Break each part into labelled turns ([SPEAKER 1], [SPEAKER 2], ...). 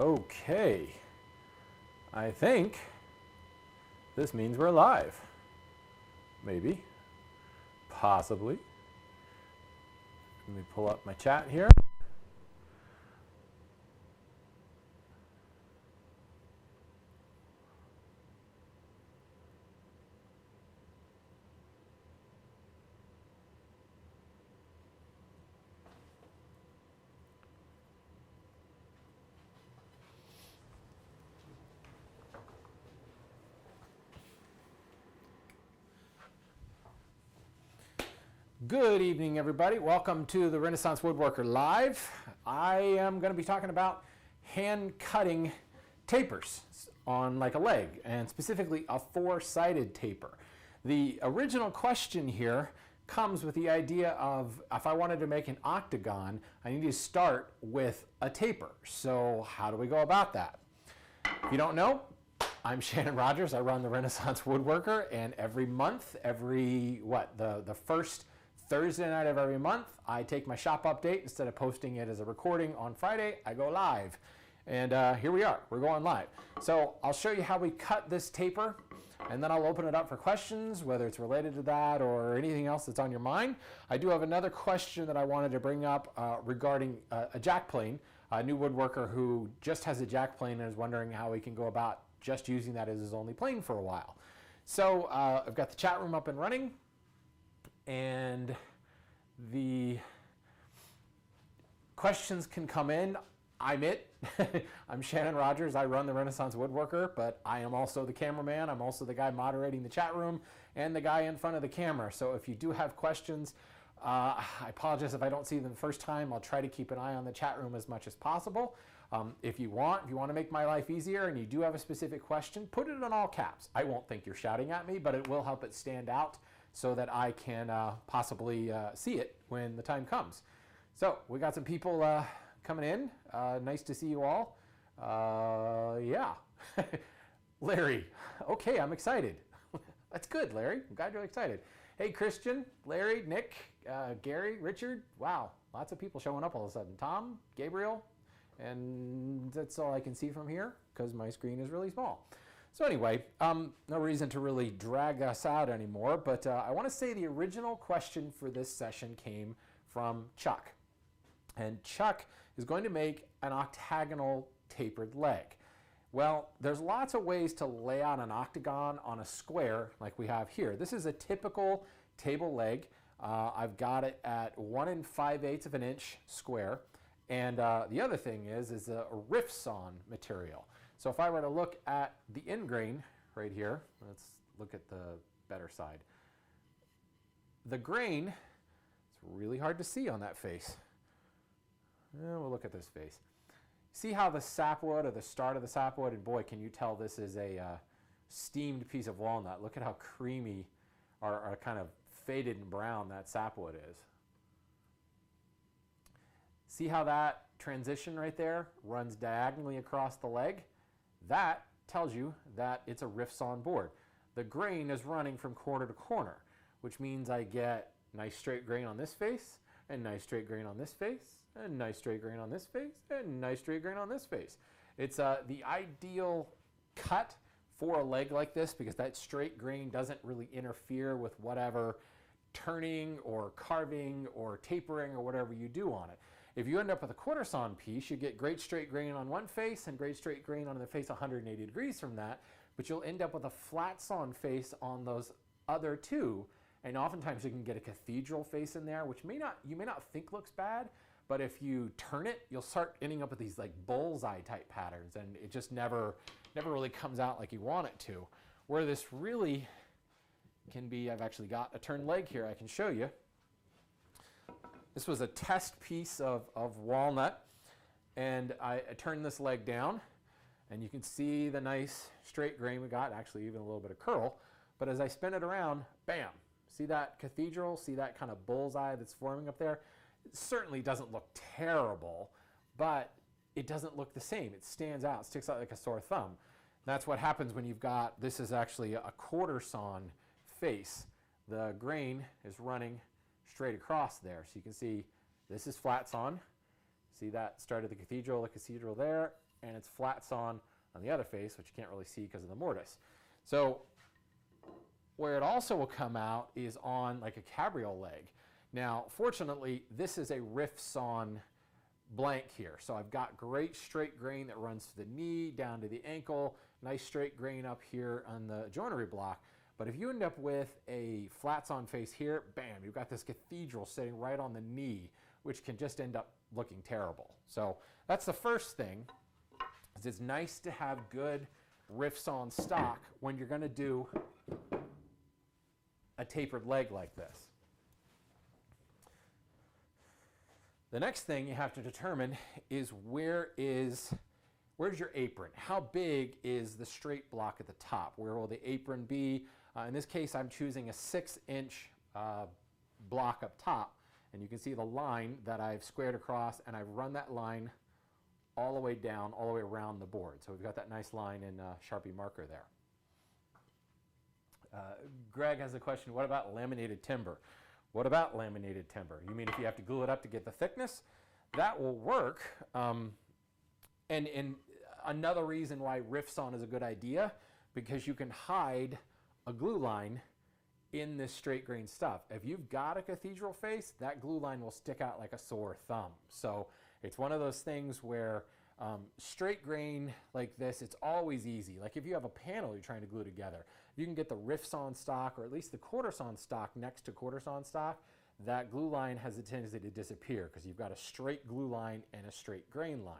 [SPEAKER 1] Okay, I think this means we're live. Maybe, possibly. Let me pull up my chat here. Good evening, everybody. Welcome to the Renaissance Woodworker Live. I am going to be talking about hand cutting tapers on like a leg, and specifically a four-sided taper. The original question here comes with the idea of if I wanted to make an octagon, I need to start with a taper. So how do we go about that? If you don't know, I'm Shannon Rogers. I run the Renaissance Woodworker, and every month, the first Thursday night of every month, I take my shop update. Instead of posting it as a recording on Friday, I go live. And here we are, we're going live. So I'll show you how we cut this taper, and then I'll open it up for questions, whether it's related to that or anything else that's on your mind. I do have another question that I wanted to bring up regarding a jack plane, a new woodworker who just has a jack plane and is wondering how he can go about just using that as his only plane for a while. So I've got the chat room up and running, and the questions can come in. I'm it. I'm Shannon Rogers. I run the Renaissance Woodworker, but I am also the cameraman. I'm also the guy moderating the chat room and the guy in front of the camera. So if you do have questions, I apologize if I don't see them the first time. I'll try to keep an eye on the chat room as much as possible. If you want to make my life easier and you do have a specific question, put it in all caps. I won't think you're shouting at me, but it will help it stand out so that I can possibly see it when the time comes. So we got some people coming in. Nice to see you all. Yeah. Larry. Okay, I'm excited. That's good, Larry. I'm glad you're excited. Hey, Christian, Larry, Nick, Gary, Richard. Wow, lots of people showing up all of a sudden. Tom, Gabriel, and that's all I can see from here because my screen is really small. So anyway, no reason to really drag us out anymore, but I want to say the original question for this session came from Chuck. And Chuck is going to make an octagonal tapered leg. Well, there's lots of ways to lay out an octagon on a square like we have here. This is a typical table leg. I've got it at 1 5/8 of an inch square. And the other thing is a rift sawn material. So if I were to look at the end grain right here, let's look at the better side. The grain, it's really hard to see on that face. We'll look at this face. See how the sapwood, or the start of the sapwood, and boy, can you tell this is a steamed piece of walnut. Look at how creamy or kind of faded and brown that sapwood is. See how that transition right there runs diagonally across the leg? That tells you that it's a rift sawn board. The grain is running from corner to corner, which means I get nice straight grain on this face, and nice straight grain on this face, and nice straight grain on this face, and nice straight grain on this face. It's the ideal cut for a leg like this because that straight grain doesn't really interfere with whatever turning or carving or tapering or whatever you do on it. If you end up with a quarter sawn piece, you get great straight grain on one face and great straight grain on the face 180 degrees from that, but you'll end up with a flat sawn face on those other two. And oftentimes you can get a cathedral face in there, which you may not think looks bad, but if you turn it, you'll start ending up with these like bullseye type patterns, and it just never really comes out like you want it to. Where this really can be, I've actually got a turned leg here I can show you. This was a test piece of walnut, and I turned this leg down, and you can see the nice straight grain we got, actually even a little bit of curl, but as I spin it around, bam, see that cathedral, see that kind of bullseye that's forming up there? It certainly doesn't look terrible, but it doesn't look the same. It stands out, sticks out like a sore thumb. That's what happens when you've got, this is actually a quarter sawn face. The grain is running straight across there. So you can see this is flat sawn. See that start of the cathedral there, and it's flat sawn on the other face, which you can't really see because of the mortise. So where it also will come out is on like a cabriole leg. Now, fortunately, this is a riff sawn blank here. So I've got great straight grain that runs to the knee, down to the ankle, nice straight grain up here on the joinery block. But if you end up with a flat sawn face here, bam, you've got this cathedral sitting right on the knee, which can just end up looking terrible. So that's the first thing, is it's nice to have good riff sawn stock when you're gonna do a tapered leg like this. The next thing you have to determine is where's your apron? How big is the straight block at the top? Where will the apron be? In this case, I'm choosing a 6-inch block up top, and you can see the line that I've squared across, and I've run that line all the way down, all the way around the board. So we've got that nice line in Sharpie marker there. Greg has a question, what about laminated timber? What about laminated timber? You mean if you have to glue it up to get the thickness? That will work. And another reason why riff sawn is a good idea, because you can hide a glue line in this straight grain stuff. If you've got a cathedral face, that glue line will stick out like a sore thumb. So it's one of those things where straight grain like this, it's always easy. Like if you have a panel you're trying to glue together, you can get the riff sawn stock, or at least the quarter sawn stock next to quarter sawn stock. That glue line has a tendency to disappear because you've got a straight glue line and a straight grain line.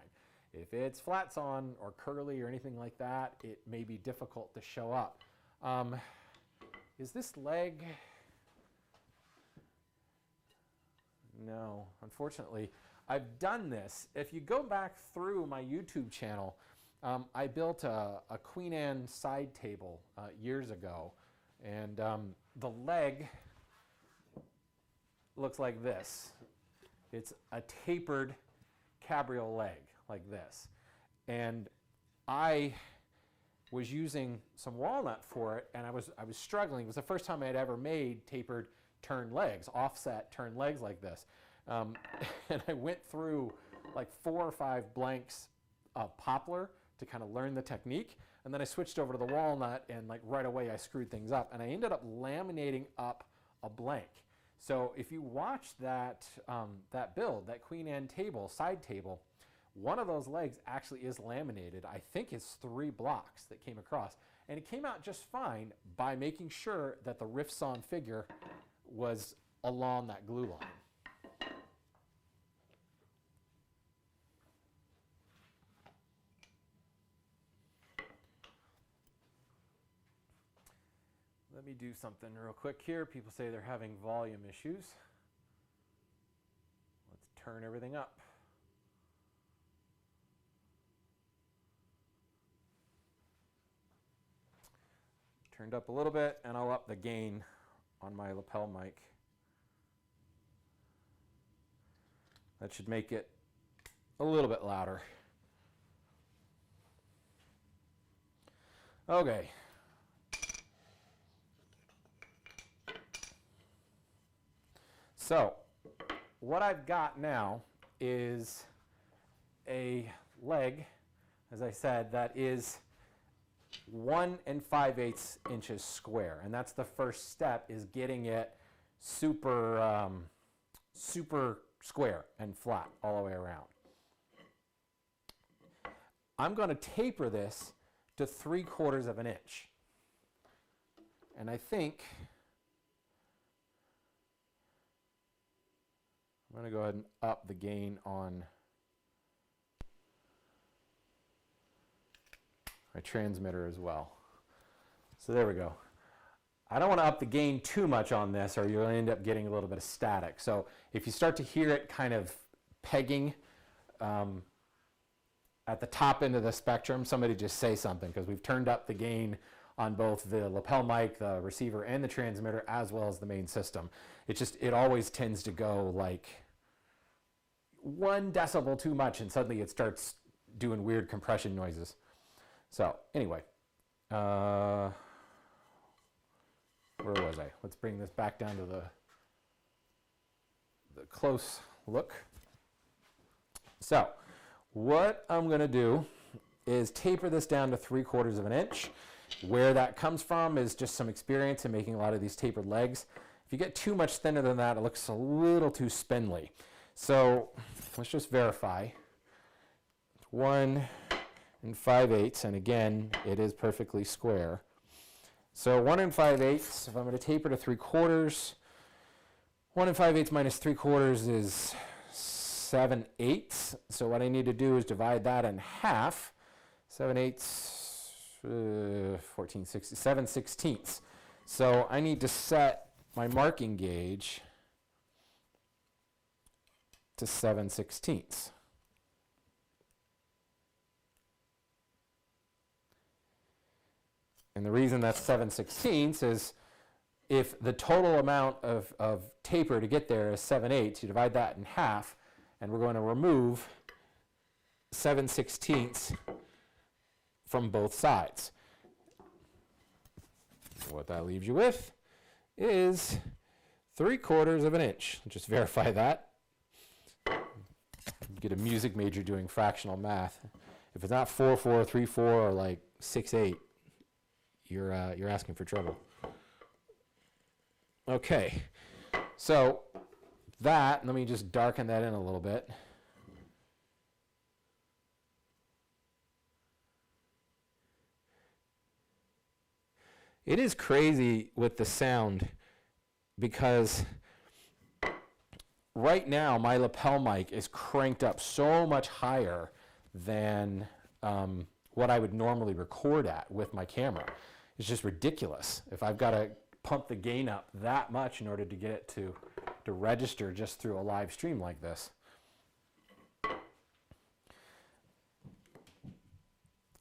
[SPEAKER 1] If it's flat sawn or curly or anything like that, it may be difficult to show up. Is this leg? No, unfortunately. I've done this. If you go back through my YouTube channel, I built a Queen Anne side table years ago, and the leg looks like this. It's a tapered cabriole leg like this. And I was using some walnut for it, and I was struggling. It was the first time I had ever made tapered turned legs, offset turned legs like this. And I went through like 4 or 5 blanks of poplar to kind of learn the technique, and then I switched over to the walnut, and like right away I screwed things up, and I ended up laminating up a blank. So if you watch that that build, that Queen Anne table, side table, one of those legs actually is laminated. I think it's 3 blocks that came across, and it came out just fine by making sure that the riff sawn figure was along that glue line. Let me do something real quick here. People say they're having volume issues. Let's turn everything up. Turned up a little bit, and I'll up the gain on my lapel mic. That should make it a little bit louder. Okay. So what I've got now is a leg, as I said, that is 1 5/8 inches square, and that's the first step, is getting it super super square and flat all the way around. I'm going to taper this to 3/4 of an inch, and I think I'm going to go ahead and up the gain on my transmitter as well. So there we go. I don't want to up the gain too much on this, or you'll end up getting a little bit of static. So if you start to hear it kind of pegging at the top end of the spectrum, somebody just say something, because we've turned up the gain on both the lapel mic, the receiver, and the transmitter, as well as the main system. It always tends to go like 1 decibel too much, and suddenly it starts doing weird compression noises. So anyway, where was I? Let's bring this back down to the close look. So what I'm going to do is taper this down to 3/4 of an inch. Where that comes from is just some experience in making a lot of these tapered legs. If you get too much thinner than that, it looks a little too spindly. So let's just verify. 1 5/8, and again, it is perfectly square. So 1 5/8, if I'm going to taper to 3/4, 1 5/8 minus 3/4 is 7/8. So what I need to do is divide that in half. 7/8, 14, 16, 7/16. So I need to set my marking gauge to 7/16. And the reason that's 7/16 is if the total amount of taper to get there is 7/8, you divide that in half, and we're going to remove 7/16 from both sides. So what that leaves you with is 3/4 of an inch. Just verify that. Get a music major doing fractional math. If it's not 4/4, 3/4, or like 6/8, you're asking for trouble. Okay, so that, let me just darken that in a little bit. It is crazy with the sound because right now my lapel mic is cranked up so much higher than what I would normally record at with my camera. It's just ridiculous. If I've got to pump the gain up that much in order to get it to register just through a live stream like this.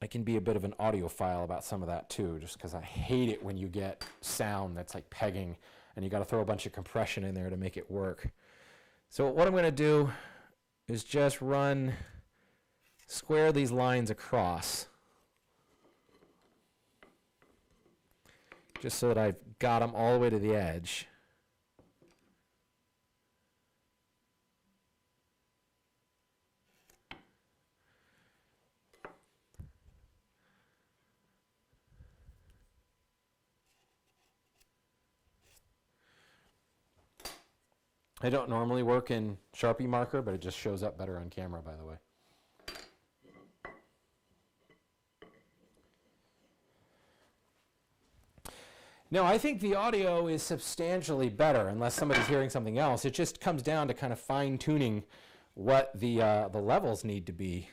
[SPEAKER 1] I can be a bit of an audiophile about some of that too, just because I hate it when you get sound that's like pegging and you got to throw a bunch of compression in there to make it work. So what I'm going to do is just square these lines across, just so that I've got them all the way to the edge. I don't normally work in Sharpie marker, but it just shows up better on camera, by the way. No, I think the audio is substantially better, unless somebody's hearing something else. It just comes down to kind of fine-tuning what the levels need to be.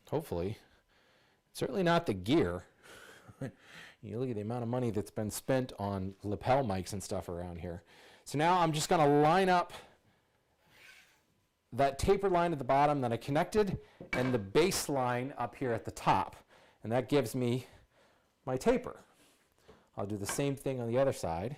[SPEAKER 1] Hopefully. Certainly not the gear. You look at the amount of money that's been spent on lapel mics and stuff around here. So now I'm just going to line up that taper line at the bottom that I connected and the base line up here at the top. And that gives me my taper. I'll do the same thing on the other side.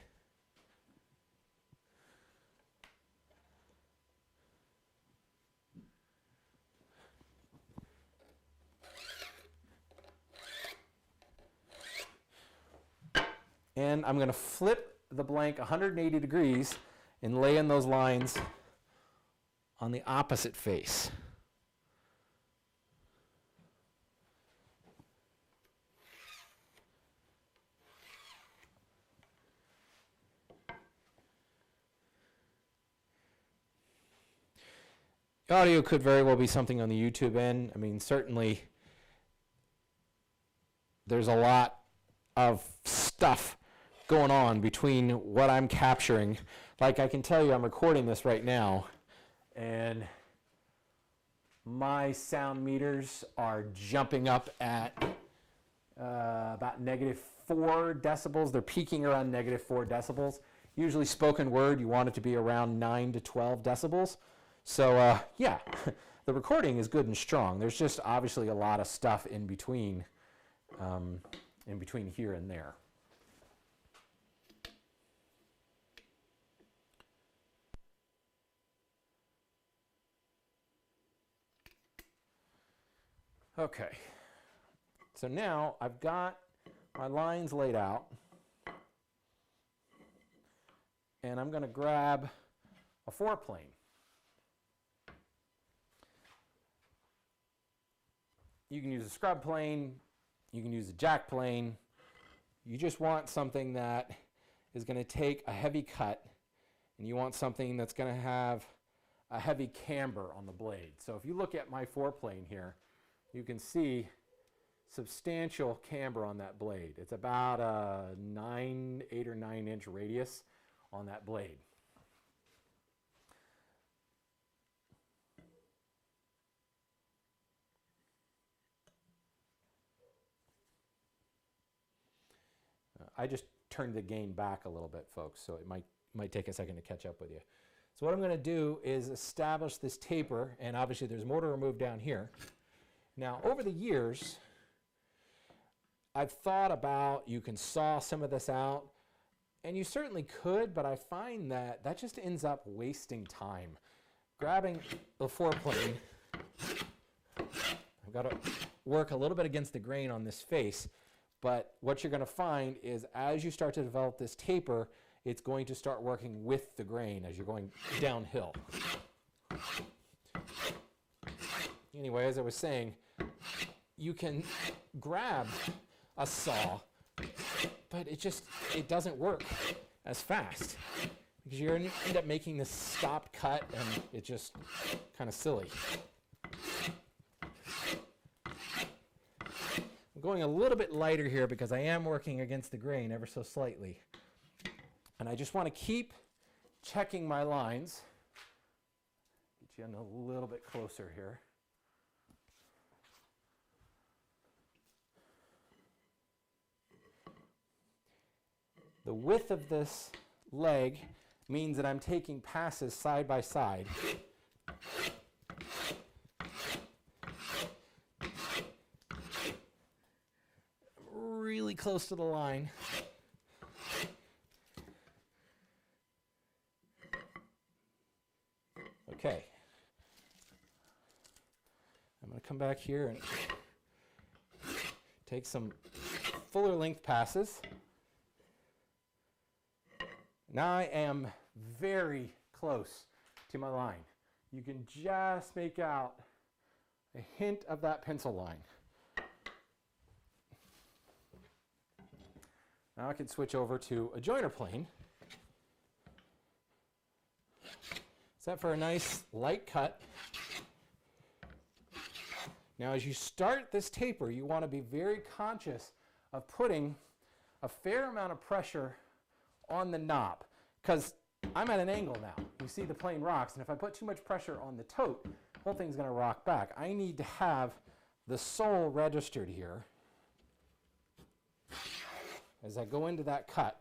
[SPEAKER 1] And I'm going to flip the blank 180 degrees and lay in those lines on the opposite face. Audio could very well be something on the YouTube end. I mean, certainly there's a lot of stuff going on between what I'm capturing. Like, I can tell you I'm recording this right now, and my sound meters are jumping up at about -4 decibels. They're peaking around -4 decibels. Usually spoken word, you want it to be around 9 to 12 decibels. So yeah, the recording is good and strong. There's just obviously a lot of stuff in between here and there. Okay, so now I've got my lines laid out, and I'm going to grab a 4-plane. You can use a scrub plane, you can use a jack plane. You just want something that is going to take a heavy cut, and you want something that's going to have a heavy camber on the blade. So if you look at my 4-plane here, you can see substantial camber on that blade. It's about a 8 or 9 inch radius on that blade. I just turned the gain back a little bit, folks, so it might take a second to catch up with you. So what I'm going to do is establish this taper, and obviously there's more to remove down here. Now, over the years, I've thought about, you can saw some of this out, and you certainly could, but I find that that just ends up wasting time. Grabbing the 4-plane, I've got to work a little bit against the grain on this face, but what you're going to find is as you start to develop this taper, it's going to start working with the grain as you're going downhill. Anyway, as I was saying, you can grab a saw, but it doesn't work as fast because you're going to end up making this stop cut, and it's just kind of silly. I'm going a little bit lighter here because I am working against the grain ever so slightly. And I just want to keep checking my lines. Get you in a little bit closer here. The width of this leg means that I'm taking passes side by side. Really close to the line. Okay. I'm going to come back here and take some fuller length passes. Now I am very close to my line. You can just make out a hint of that pencil line. Now I can switch over to a joiner plane. Set for a nice light cut. Now as you start this taper, you want to be very conscious of putting a fair amount of pressure on the knob, because I'm at an angle now. You see the plane rocks, and if I put too much pressure on the tote, the whole thing's going to rock back. I need to have the sole registered here as I go into that cut.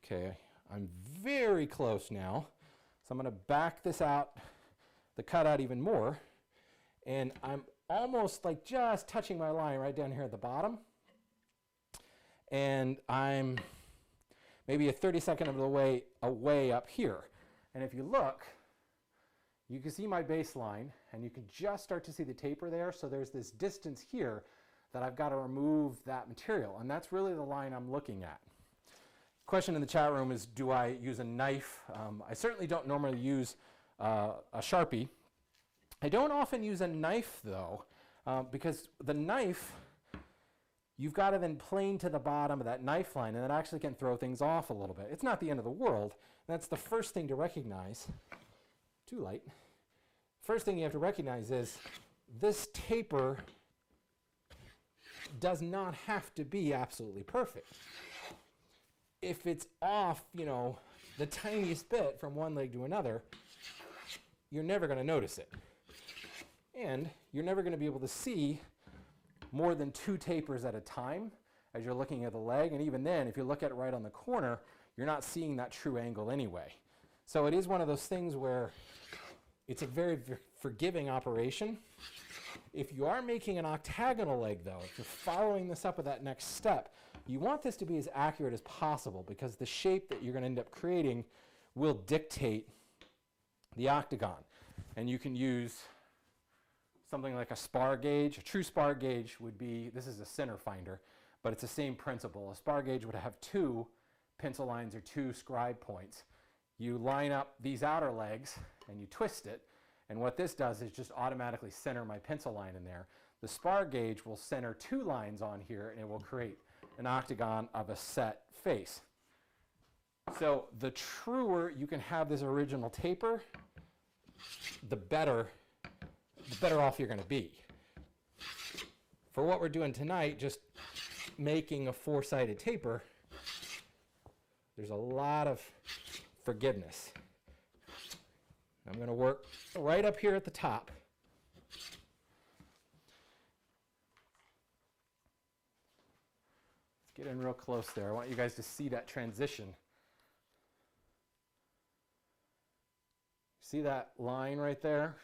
[SPEAKER 1] Okay, I'm very close now. So I'm going to back this out, the cut out even more, and I'm almost like just touching my line right down here at the bottom. And I'm maybe a 32nd of the way away up here. And if you look, you can see my baseline, and you can just start to see the taper there. So there's this distance here that I've got to remove that material, and that's really the line I'm looking at. Question in the chat room is, do I use a knife? I certainly don't normally use a Sharpie. I don't often use a knife though, because the knife, you've got to then plane to the bottom of that knife line, and that actually can throw things off a little bit. It's not the end of the world. That's the first thing to recognize. Too light. First thing you have to recognize is this taper does not have to be absolutely perfect. If it's off, the tiniest bit from one leg to another, you're never going to notice it. And you're never going to be able to see more than 2 tapers at a time as you're looking at the leg. And even then, if you look at it right on the corner, you're not seeing that true angle anyway. So it is one of those things where it's a very forgiving operation. If you are making an octagonal leg, though, if you're following this up with that next step, you want this to be as accurate as possible, because the shape that you're going to end up creating will dictate the octagon. And you can use something like a spar gauge. A true spar gauge would be, this is a center finder, but it's the same principle. A spar gauge would have 2 pencil lines or 2 scribe points. You line up these outer legs and you twist it, and what this does is just automatically center my pencil line in there. The spar gauge will center 2 lines on here, and it will create an octagon of a set face. So the truer you can have this original taper, the better off you're going to be. For what we're doing tonight, just making a 4-sided taper, there's a lot of forgiveness. I'm going to work right up here at the top. Let's get in real close there. I want you guys to see that transition. See that line right there?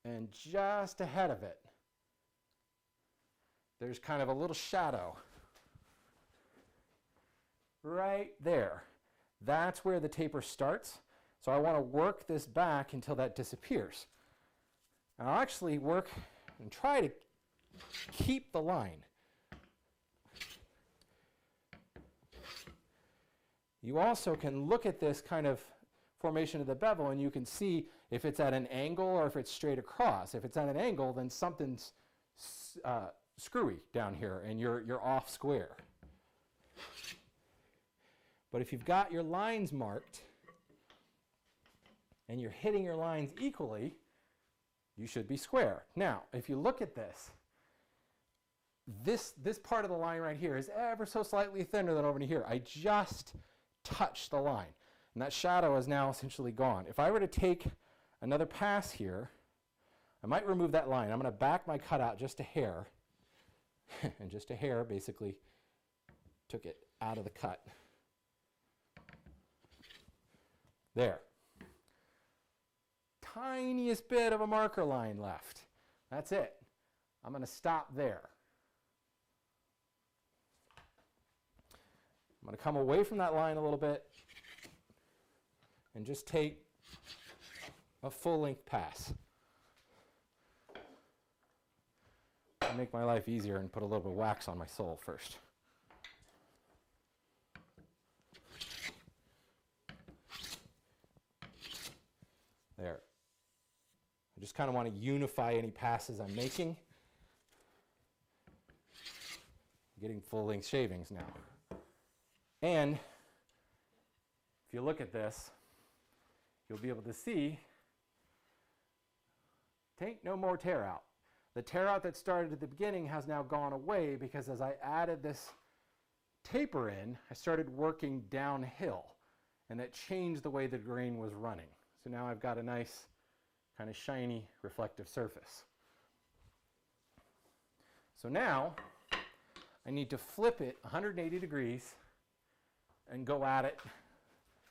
[SPEAKER 1] And just ahead of it, there's kind of a little shadow. Right there. That's where the taper starts. So I want to work this back until that disappears. And I'll actually work and try to keep the line. You also can look at this kind of formation of the bevel and you can see if it's at an angle or if it's straight across. If it's at an angle, then something's screwy down here and you're off square. But if you've got your lines marked and you're hitting your lines equally, you should be square. Now, if you look at this part of the line right here is ever so slightly thinner than over here. I just touched the line, and that shadow is now essentially gone. If I were to take another pass here, I might remove that line. I'm going to back my cutout just a hair, and just a hair basically took it out of the cut. There. Tiniest bit of a marker line left. That's it. I'm going to stop there. I'm going to come away from that line a little bit and just take a full-length pass. I'll make my life easier and put a little bit of wax on my sole first. There. I just kind of want to unify any passes I'm making. I'm getting full-length shavings now. And if you look at this, you'll be able to see ain't no more tear out. The tear out that started at the beginning has now gone away because as I added this taper in, I started working downhill, and that changed the way the grain was running. So now I've got a nice kind of shiny reflective surface. So now I need to flip it 180 degrees and go at it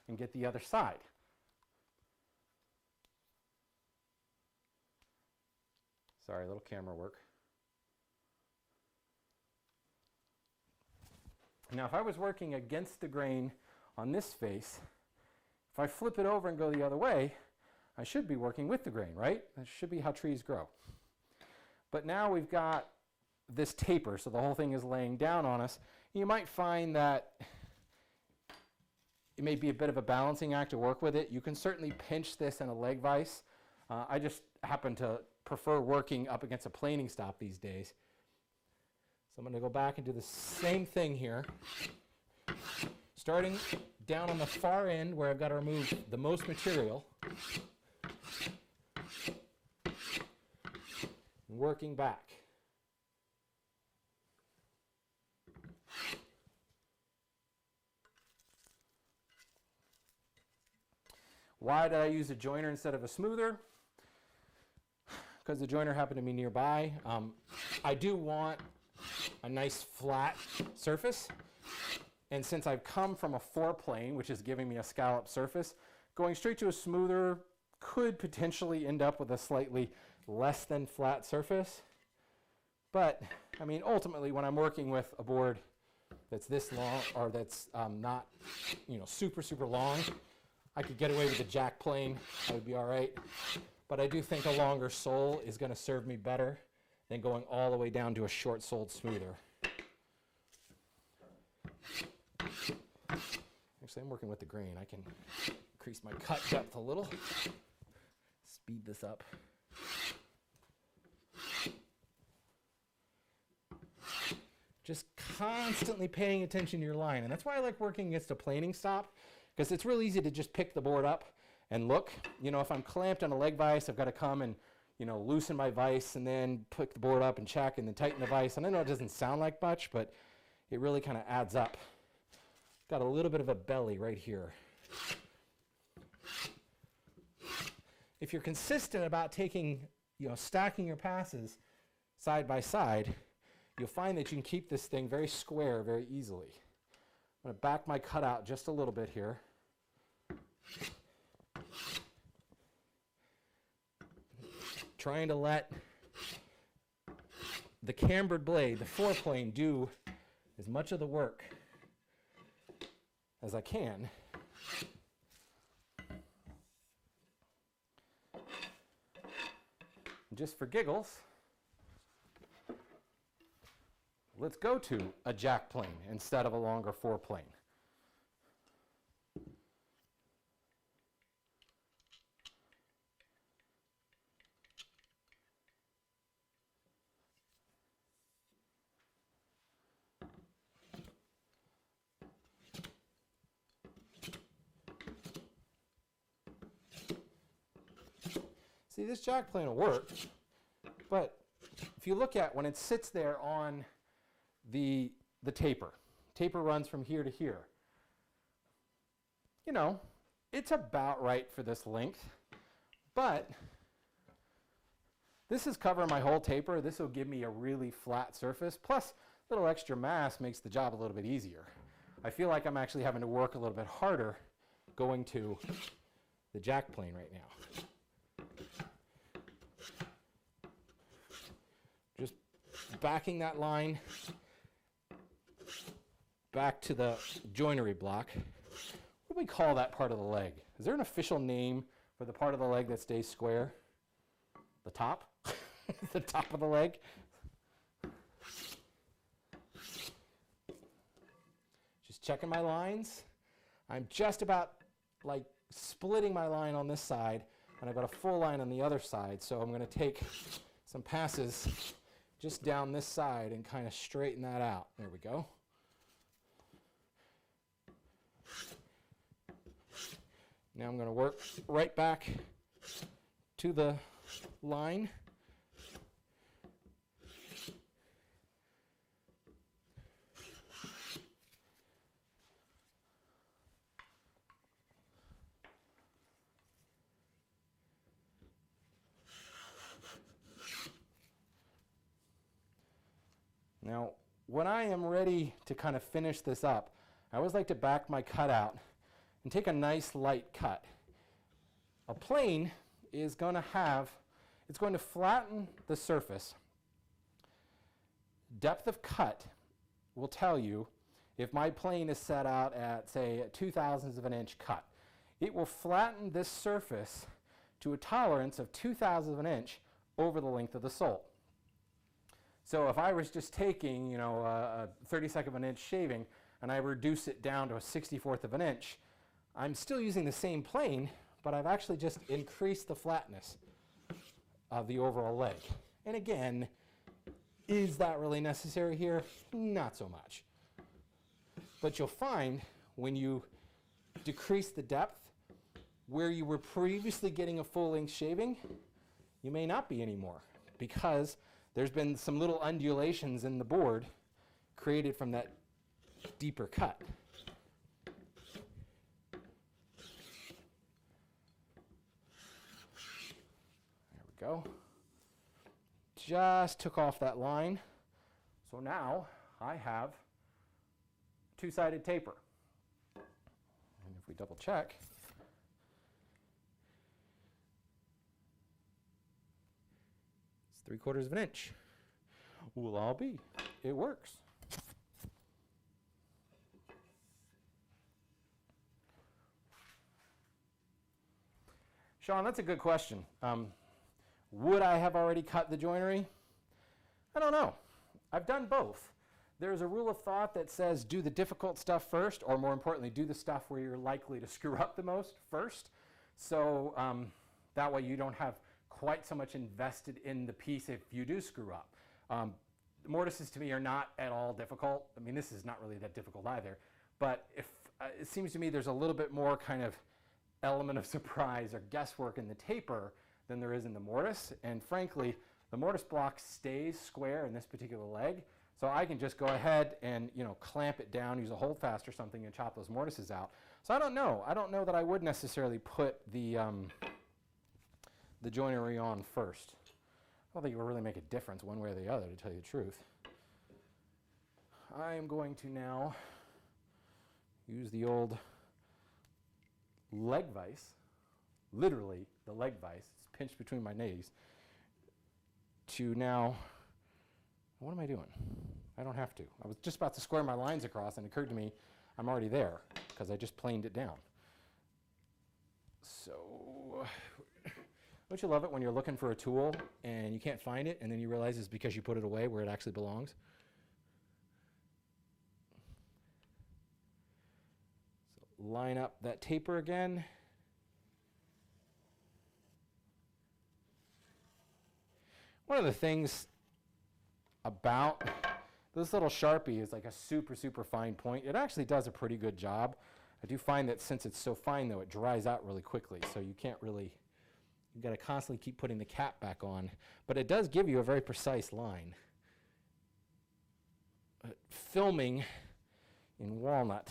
[SPEAKER 1] and get the other side. Sorry, a little camera work. Now if I was working against the grain on this face, if I flip it over and go the other way, I should be working with the grain, right? That should be how trees grow. But now we've got this taper, so the whole thing is laying down on us. You might find that it may be a bit of a balancing act to work with it. You can certainly pinch this in a leg vise. I just happen to prefer working up against a planing stop these days. So I'm going to go back and do the same thing here. Starting down on the far end where I've got to remove the most material. And working back. Why did I use a joiner instead of a smoother? Because the joiner happened to be nearby. I do want a nice flat surface. And since I've come from a 4-plane, which is giving me a scallop surface, going straight to a smoother could potentially end up with a slightly less than flat surface. But, I mean, ultimately, when I'm working with a board that's this long, or that's not, super, super long, I could get away with a jack plane. I would be all right. But I do think a longer sole is going to serve me better then going all the way down to a short-soled smoother. Actually, I'm working with the grain. I can increase my cut depth a little, speed this up. Just constantly paying attention to your line. And that's why I like working against a planing stop, because it's real easy to just pick the board up and look. You know, if I'm clamped on a leg vise, I've got to come and, you know, loosen my vise and then pick the board up and check and then tighten the vise. And I know it doesn't sound like much, but it really kind of adds up. Got a little bit of a belly right here. If you're consistent about taking, you know, stacking your passes side by side, you'll find that you can keep this thing very square very easily. I'm going to back my cutout just a little bit here. Trying to let the cambered blade, the foreplane, do as much of the work as I can. And just for giggles, let's go to a jack plane instead of a longer foreplane. See, this jack plane will work, but if you look at when it sits there on the taper runs from here to here. You know, it's about right for this length, but this is covering my whole taper. This will give me a really flat surface, plus a little extra mass makes the job a little bit easier. I feel like I'm actually having to work a little bit harder going to the jack plane right now. Just backing that line back to the joinery block. What do we call that part of the leg? Is there an official name for the part of the leg that stays square? The top? The top of the leg? Just checking my lines. I'm just about like splitting my line on this side, and I've got a full line on the other side, so I'm going to take some passes just down this side and kind of straighten that out. There we go. Now I'm going to work right back to the line. Now, when I am ready to kind of finish this up, I always like to back my cutout and take a nice light cut. A plane is going to have, it's going to flatten the surface. Depth of cut will tell you if my plane is set out at, say, 2/1000 of an inch cut. It will flatten this surface to a tolerance of 2/1000 of an inch over the length of the sole. So if I was just taking, you know, a 32nd of an inch shaving and I reduce it down to a 64th of an inch, I'm still using the same plane, but I've actually just increased the flatness of the overall leg. And again, is that really necessary here? Not so much. But you'll find when you decrease the depth, where you were previously getting a full length shaving, you may not be anymore, because there's been some little undulations in the board created from that deeper cut. There we go. Just took off that line. So now I have two-sided taper. And if we double check, it's 3/4 of an inch. Will all be. It works. Sean, that's a good question. Would I have already cut the joinery? I don't know. I've done both. There's a rule of thought that says do the difficult stuff first, or more importantly, do the stuff where you're likely to screw up the most first. So that way you don't have quite so much invested in the piece if you do screw up. Mortises to me are not at all difficult. I mean, this is not really that difficult either. But if it seems to me there's a little bit more kind of element of surprise or guesswork in the taper than there is in the mortise. And frankly, the mortise block stays square in this particular leg. So I can just go ahead and, you know, clamp it down, use a holdfast or something, and chop those mortises out. So I don't know. I don't know that I would necessarily put the joinery on first. I don't think it will really make a difference one way or the other, to tell you the truth. I am going to now use the old leg vise, literally the leg vise, it's pinched between my knees, to now, what am I doing? I don't have to. I was just about to square my lines across and it occurred to me I'm already there because I just planed it down. So, don't you love it when you're looking for a tool and you can't find it and then you realize it's because you put it away where it actually belongs? So line up that taper again. One of the things about this little Sharpie is like a super, super fine point. It actually does a pretty good job. I do find that since it's so fine, though, it dries out really quickly, so you can't really, you've got to constantly keep putting the cap back on. But it does give you a very precise line. Filming in walnut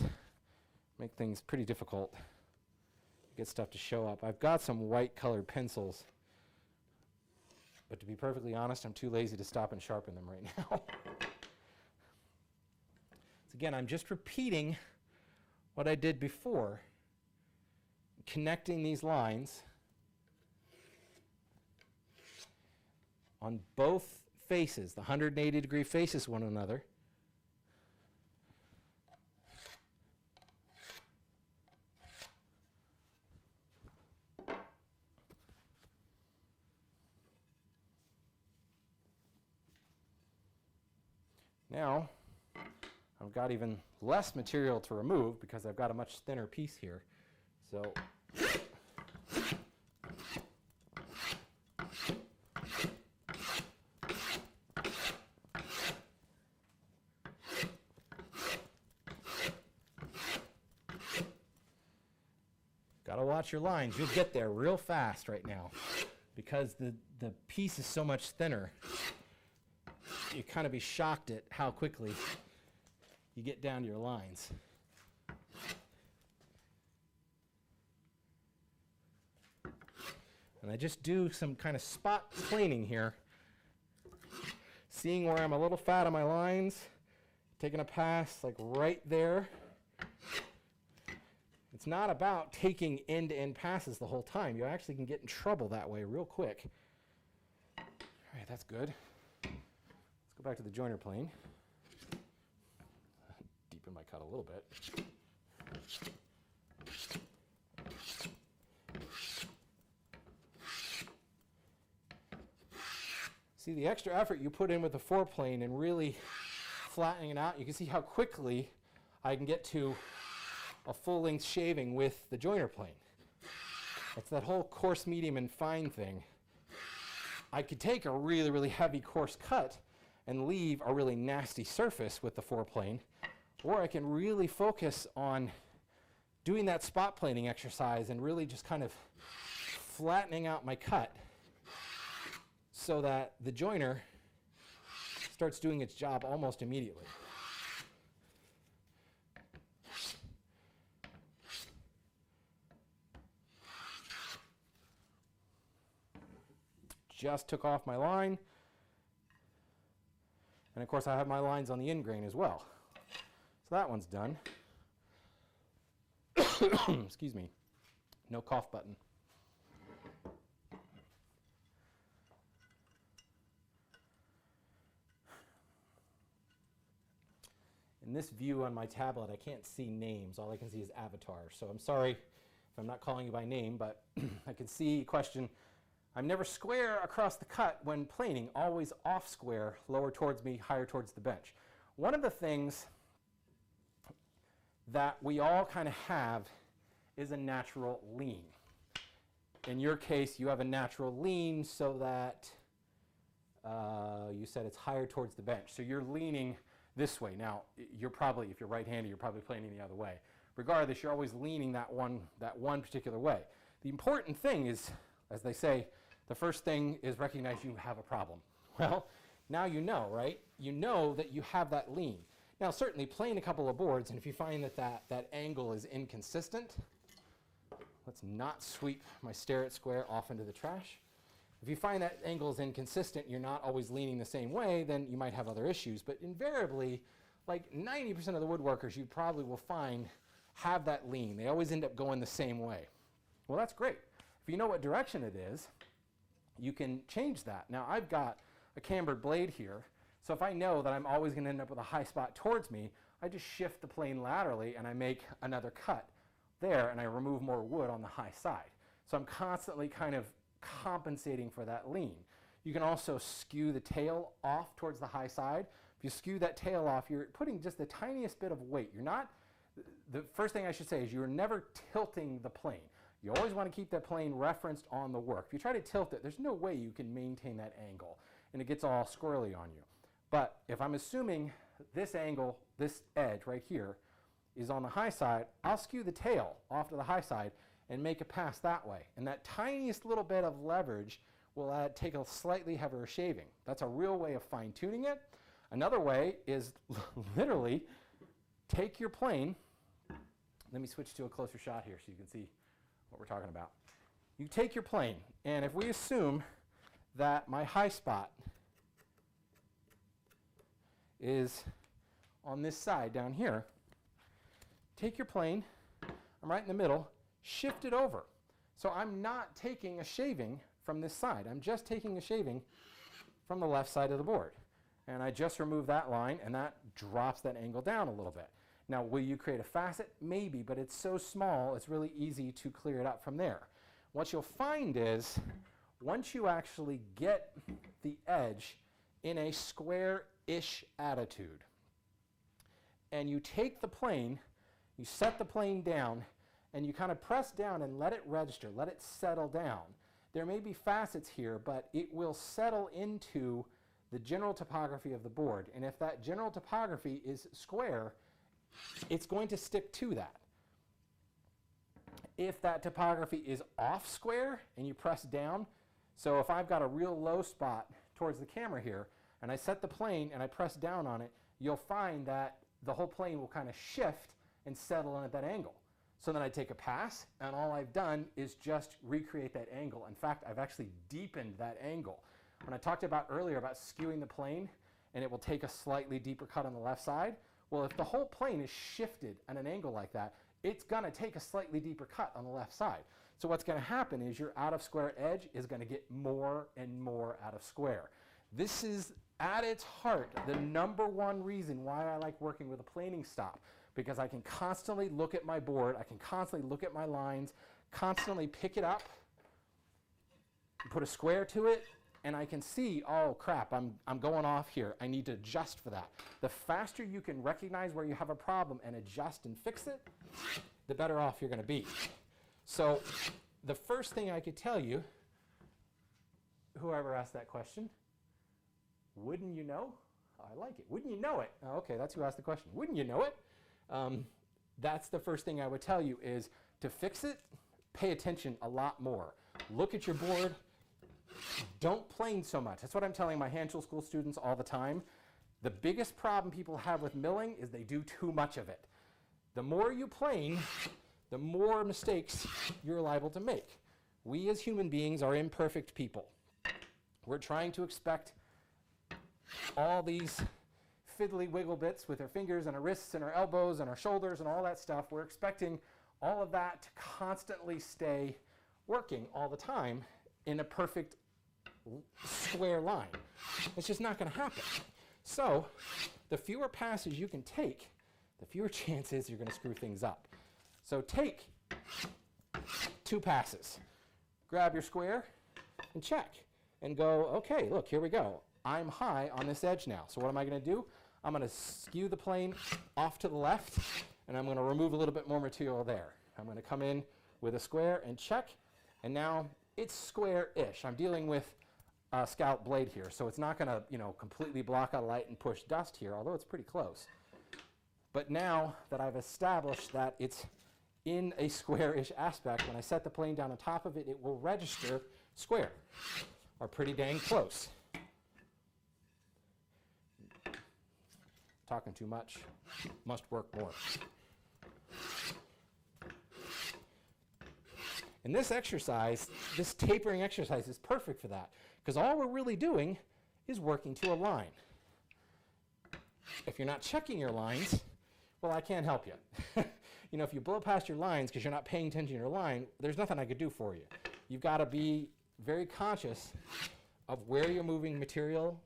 [SPEAKER 1] make things pretty difficult to get stuff to show up. I've got some white colored pencils, but to be perfectly honest, I'm too lazy to stop and sharpen them right now. So again, I'm just repeating what I did before, connecting these lines on both faces, the 180-degree faces one another. Now, I've got even less material to remove because I've got a much thinner piece here. So, gotta watch your lines. You'll get there real fast right now because the piece is so much thinner. You kind of be shocked at how quickly you get down to your lines. And I just do some kind of spot planing here, seeing where I'm a little fat on my lines, taking a pass like right there. It's not about taking end-to-end passes the whole time. You actually can get in trouble that way real quick. All right, that's good. Let's go back to the joiner plane. Deepen my cut a little bit. See the extra effort you put in with the foreplane and really flattening it out, you can see how quickly I can get to a full-length shaving with the joiner plane. It's that whole coarse, medium, and fine thing. I could take a really, really heavy, coarse cut and leave a really nasty surface with the foreplane, or I can really focus on doing that spot planing exercise and really just kind of flattening out my cut so that the joiner starts doing its job almost immediately. Just took off my line. And of course I have my lines on the end grain as well. So that one's done. Excuse me. No cough button. In this view on my tablet, I can't see names. All I can see is avatars. So I'm sorry if I'm not calling you by name, but I can see question I'm never square across the cut when planing, always off square, lower towards me, higher towards the bench. One of the things that we all kind of have is a natural lean. In your case, you have a natural lean so that you said it's higher towards the bench. So you're leaning this way. Now, you're probably, if you're right-handed, you're probably planing the other way. Regardless, you're always leaning that one particular way. The important thing is, as they say, the first thing is recognize you have a problem. Well, now you know, right? You know that you have that lean. Now, certainly plane a couple of boards, and if you find that that angle is inconsistent, let's not sweep my stare-at square off into the trash. If you find that angle is inconsistent, you're not always leaning the same way, then you might have other issues. But invariably, like 90% of the woodworkers you probably will find have that lean. They always end up going the same way. Well, that's great. If you know what direction it is, you can change that. Now, I've got a cambered blade here, so if I know that I'm always going to end up with a high spot towards me, I just shift the plane laterally and I make another cut there and I remove more wood on the high side. So I'm constantly kind of compensating for that lean. You can also skew the tail off towards the high side. If you skew that tail off, you're putting just the tiniest bit of weight. You're not, the first thing I should say is you're never tilting the plane. You always want to keep that plane referenced on the work. If you try to tilt it, there's no way you can maintain that angle, and it gets all squirrely on you. But if I'm assuming this angle, this edge right here, is on the high side, I'll skew the tail off to the high side and make a pass that way. And that tiniest little bit of leverage will take a slightly heavier shaving. That's a real way of fine-tuning it. Another way is literally take your plane. Let me switch to a closer shot here so you can see what we're talking about. You take your plane, and if we assume that my high spot is on this side down here, take your plane, I'm right in the middle, shift it over. So I'm not taking a shaving from this side. I'm just taking a shaving from the left side of the board. And I just remove that line, and that drops that angle down a little bit. Now, will you create a facet? Maybe, but it's so small, it's really easy to clear it up from there. What you'll find is, once you actually get the edge in a square-ish attitude, and you take the plane, you set the plane down, and you kind of press down and let it register, let it settle down. There may be facets here, but it will settle into the general topography of the board. And if that general topography is square, it's going to stick to that. If that topography is off square and you press down, so if I've got a real low spot towards the camera here, and I set the plane and I press down on it, you'll find that the whole plane will kind of shift and settle in at that angle. So then I take a pass, and all I've done is just recreate that angle. In fact, I've actually deepened that angle. When I talked about earlier about skewing the plane, and it will take a slightly deeper cut on the left side, well, if the whole plane is shifted at an angle like that, it's going to take a slightly deeper cut on the left side. So what's going to happen is your out of square edge is going to get more and more out of square. This is, at its heart, the #1 reason why I like working with a planing stop, because I can constantly look at my board, I can constantly look at my lines, constantly pick it up, put a square to it, and I can see, oh crap, I'm going off here. I need to adjust for that. The faster you can recognize where you have a problem and adjust and fix it, the better off you're going to be. So the first thing I could tell you, whoever asked that question, wouldn't you know? I like it. Wouldn't you know it? Oh, okay, that's who asked the question. Wouldn't you know it? That's the first thing I would tell you is to fix it, pay attention a lot more. Look at your board. Don't plane so much. That's what I'm telling my hand tool school students all the time. The biggest problem people have with milling is they do too much of it. The more you plane, the more mistakes you're liable to make. We as human beings are imperfect people. We're trying to expect all these fiddly wiggle bits with our fingers and our wrists and our elbows and our shoulders and all that stuff. We're expecting all of that to constantly stay working all the time in a perfect square line. It's just not going to happen. So the fewer passes you can take, the fewer chances you're going to screw things up. So take 2 passes. Grab your square. and check and go, okay, look, here we go. I'm high on this edge now. So what am I going to do? I'm going to skew the plane off to the left, and I'm going to remove a little bit more material there. I'm going to come in with a square and check, and now it's square-ish. I'm dealing with a scallop blade here, so it's not going to, completely block out light and push dust here, although it's pretty close. But now that I've established that it's in a square-ish aspect, when I set the plane down on top of it, it will register square, or pretty dang close. Talking too much, must work more. And this exercise, this tapering exercise is perfect for that, because all we're really doing is working to a line. If you're not checking your lines, well, I can't help you. If you blow past your lines because you're not paying attention to your line, there's nothing I could do for you. You've got to be very conscious of where you're moving material,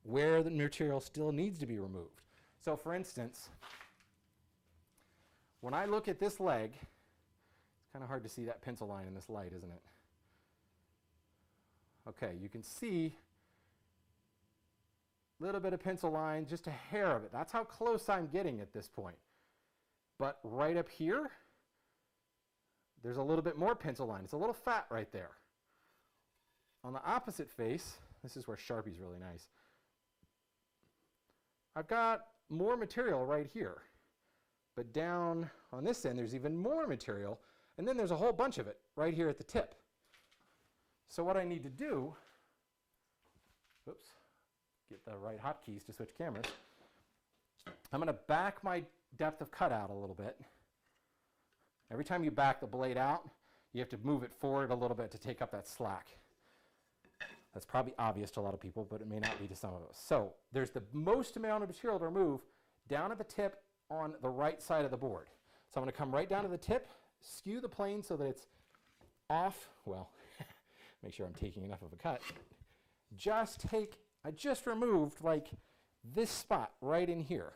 [SPEAKER 1] where the material still needs to be removed. So for instance, when I look at this leg, it's kind of hard to see that pencil line in this light, isn't it? Okay, you can see a little bit of pencil line, just a hair of it. That's how close I'm getting at this point. But right up here, there's a little bit more pencil line. It's a little fat right there. On the opposite face, this is where Sharpie's really nice. I've got more material right here. But down on this end, there's even more material. And then there's a whole bunch of it right here at the tip. So what I need to do, oops, get the right hotkeys to switch cameras. I'm going to back my depth of cut out a little bit. Every time you back the blade out, you have to move it forward a little bit to take up that slack. That's probably obvious to a lot of people, but it may not be to some of us. So there's the most amount of material to remove down at the tip on the right side of the board. So I'm going to come right down to the tip, skew the plane so that it's off, well, make sure I'm taking enough of a cut. I just removed like this spot right in here.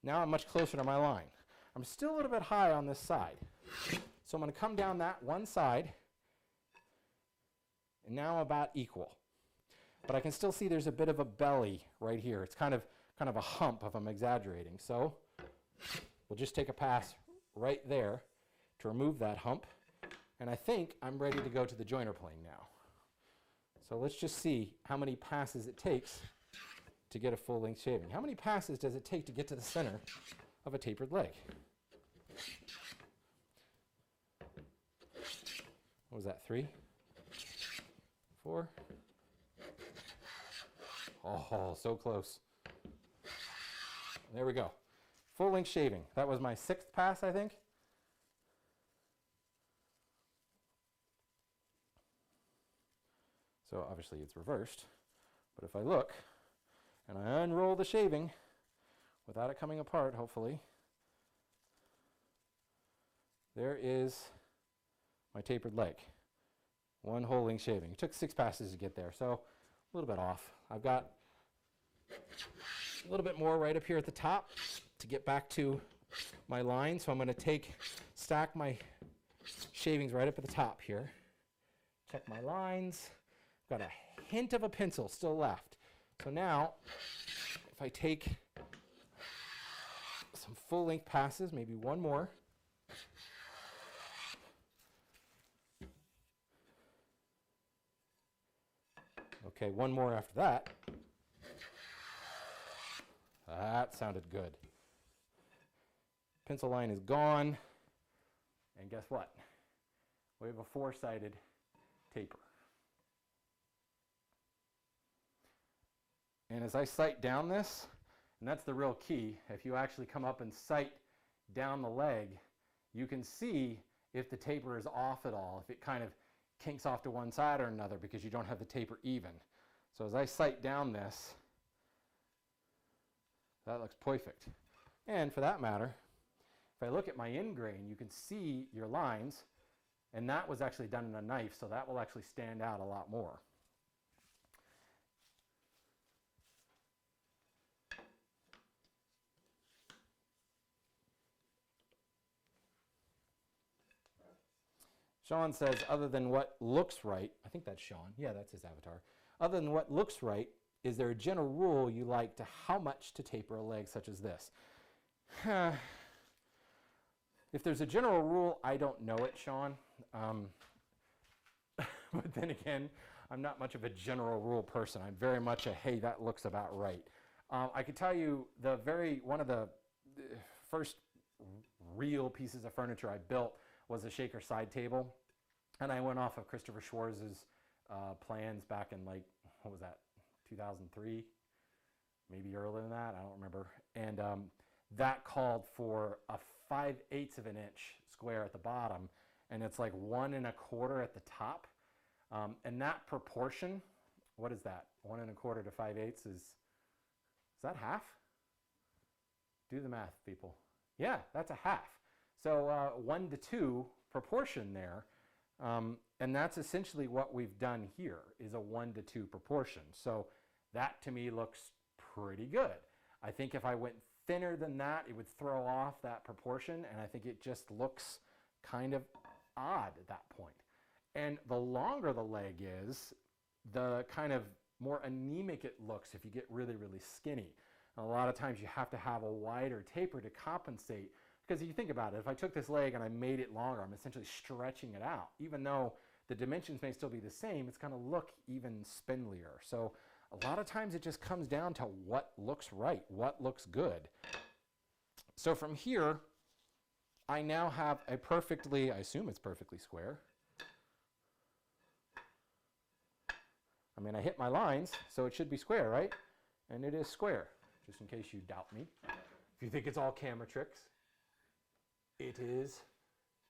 [SPEAKER 1] Now I'm much closer to my line. I'm still a little bit high on this side. So I'm going to come down that one side, and now I'm about equal. But I can still see there's a bit of a belly right here. It's kind of a hump if I'm exaggerating. So we'll just take a pass right there to remove that hump. And I think I'm ready to go to the joiner plane now. So let's just see how many passes it takes to get a full-length shaving. How many passes does it take to get to the center of a tapered leg? What was that, 3? 4? Oh, so close. There we go. Full-length shaving. That was my 6th pass, I think. So obviously it's reversed, but if I look and I unroll the shaving without it coming apart, hopefully, there is my tapered leg. One whole length shaving. It took 6 passes to get there, so a little bit off. I've got a little bit more right up here at the top to get back to my line, so I'm going to stack my shavings right up at the top here. Check my lines. Got a hint of a pencil still left. So now, if I take some full-length passes, maybe one more. Okay, one more after that. That sounded good. Pencil line is gone. And guess what? We have a 4-sided taper. And as I sight down this, and that's the real key, if you actually come up and sight down the leg, you can see if the taper is off at all, if it kind of kinks off to one side or another because you don't have the taper even. So as I sight down this, that looks perfect. And for that matter, if I look at my end grain, you can see your lines, and that was actually done in a knife, so that will actually stand out a lot more. Sean says, other than what looks right, I think that's Sean. Yeah, that's his avatar. Other than what looks right, is there a general rule you like to how much to taper a leg such as this? If there's a general rule, I don't know it, Sean. But then again, I'm not much of a general rule person. I'm very much a, hey, that looks about right. I can tell you one of the first real pieces of furniture I built was a shaker side table. And I went off of Christopher Schwarz's plans back in, like, what was that, 2003? Maybe earlier than that, I don't remember. And that called for a 5/8 of an inch square at the bottom, and it's like 1 1/4 at the top. And that proportion, what is that? 1 1/4 to 5/8 is that half? Do the math, people. Yeah, that's a half. So 1 to 2 proportion there. And that's essentially what we've done here, is a 1 to 2 proportion. So that to me looks pretty good. I think if I went thinner than that, it would throw off that proportion, and I think it just looks kind of odd at that point. And the longer the leg is, the kind of more anemic it looks if you get really, really skinny. And a lot of times you have to have a wider taper to compensate, because if you think about it, if I took this leg and I made it longer, I'm essentially stretching it out. Even though the dimensions may still be the same, it's going to look even spindlier. So a lot of times it just comes down to what looks right, what looks good. So from here, I now have a perfectly, I assume it's perfectly square. I mean, I hit my lines, so it should be square, right? And it is square, just in case you doubt me. If you think it's all camera tricks, it is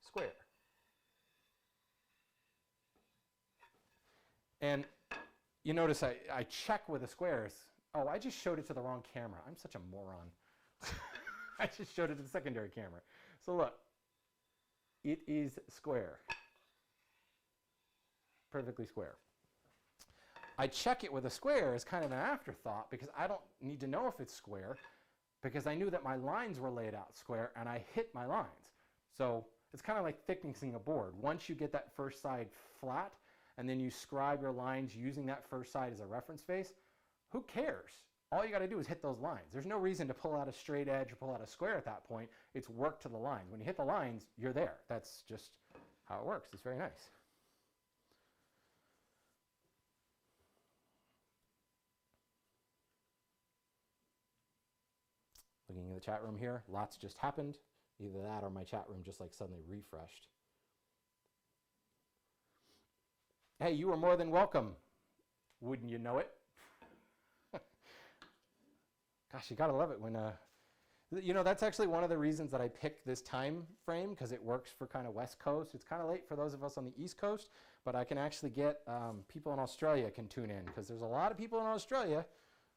[SPEAKER 1] square. And you notice I check with the squares. Oh, I just showed it to the wrong camera. I'm such a moron. I just showed it to the secondary camera. So look, it is square. Perfectly square. I check it with a square as kind of an afterthought, because I don't need to know if it's square, because I knew that my lines were laid out square and I hit my lines. So it's kind of like thicknessing a board. Once you get that first side flat and then you scribe your lines using that first side as a reference face, who cares? All you got to do is hit those lines. There's no reason to pull out a straight edge or pull out a square at that point. It's work to the lines. When you hit the lines, you're there. That's just how it works. It's very nice. Looking at the chat room here, lots just happened. Either that or my chat room just like suddenly refreshed. Hey, you are more than welcome. Wouldn't you know it? Gosh, you gotta love it when, you know, that's actually one of the reasons that I picked this time frame, because it works for kind of West Coast. It's kind of late for those of us on the East Coast, but I can actually get people in Australia can tune in, because there's a lot of people in Australia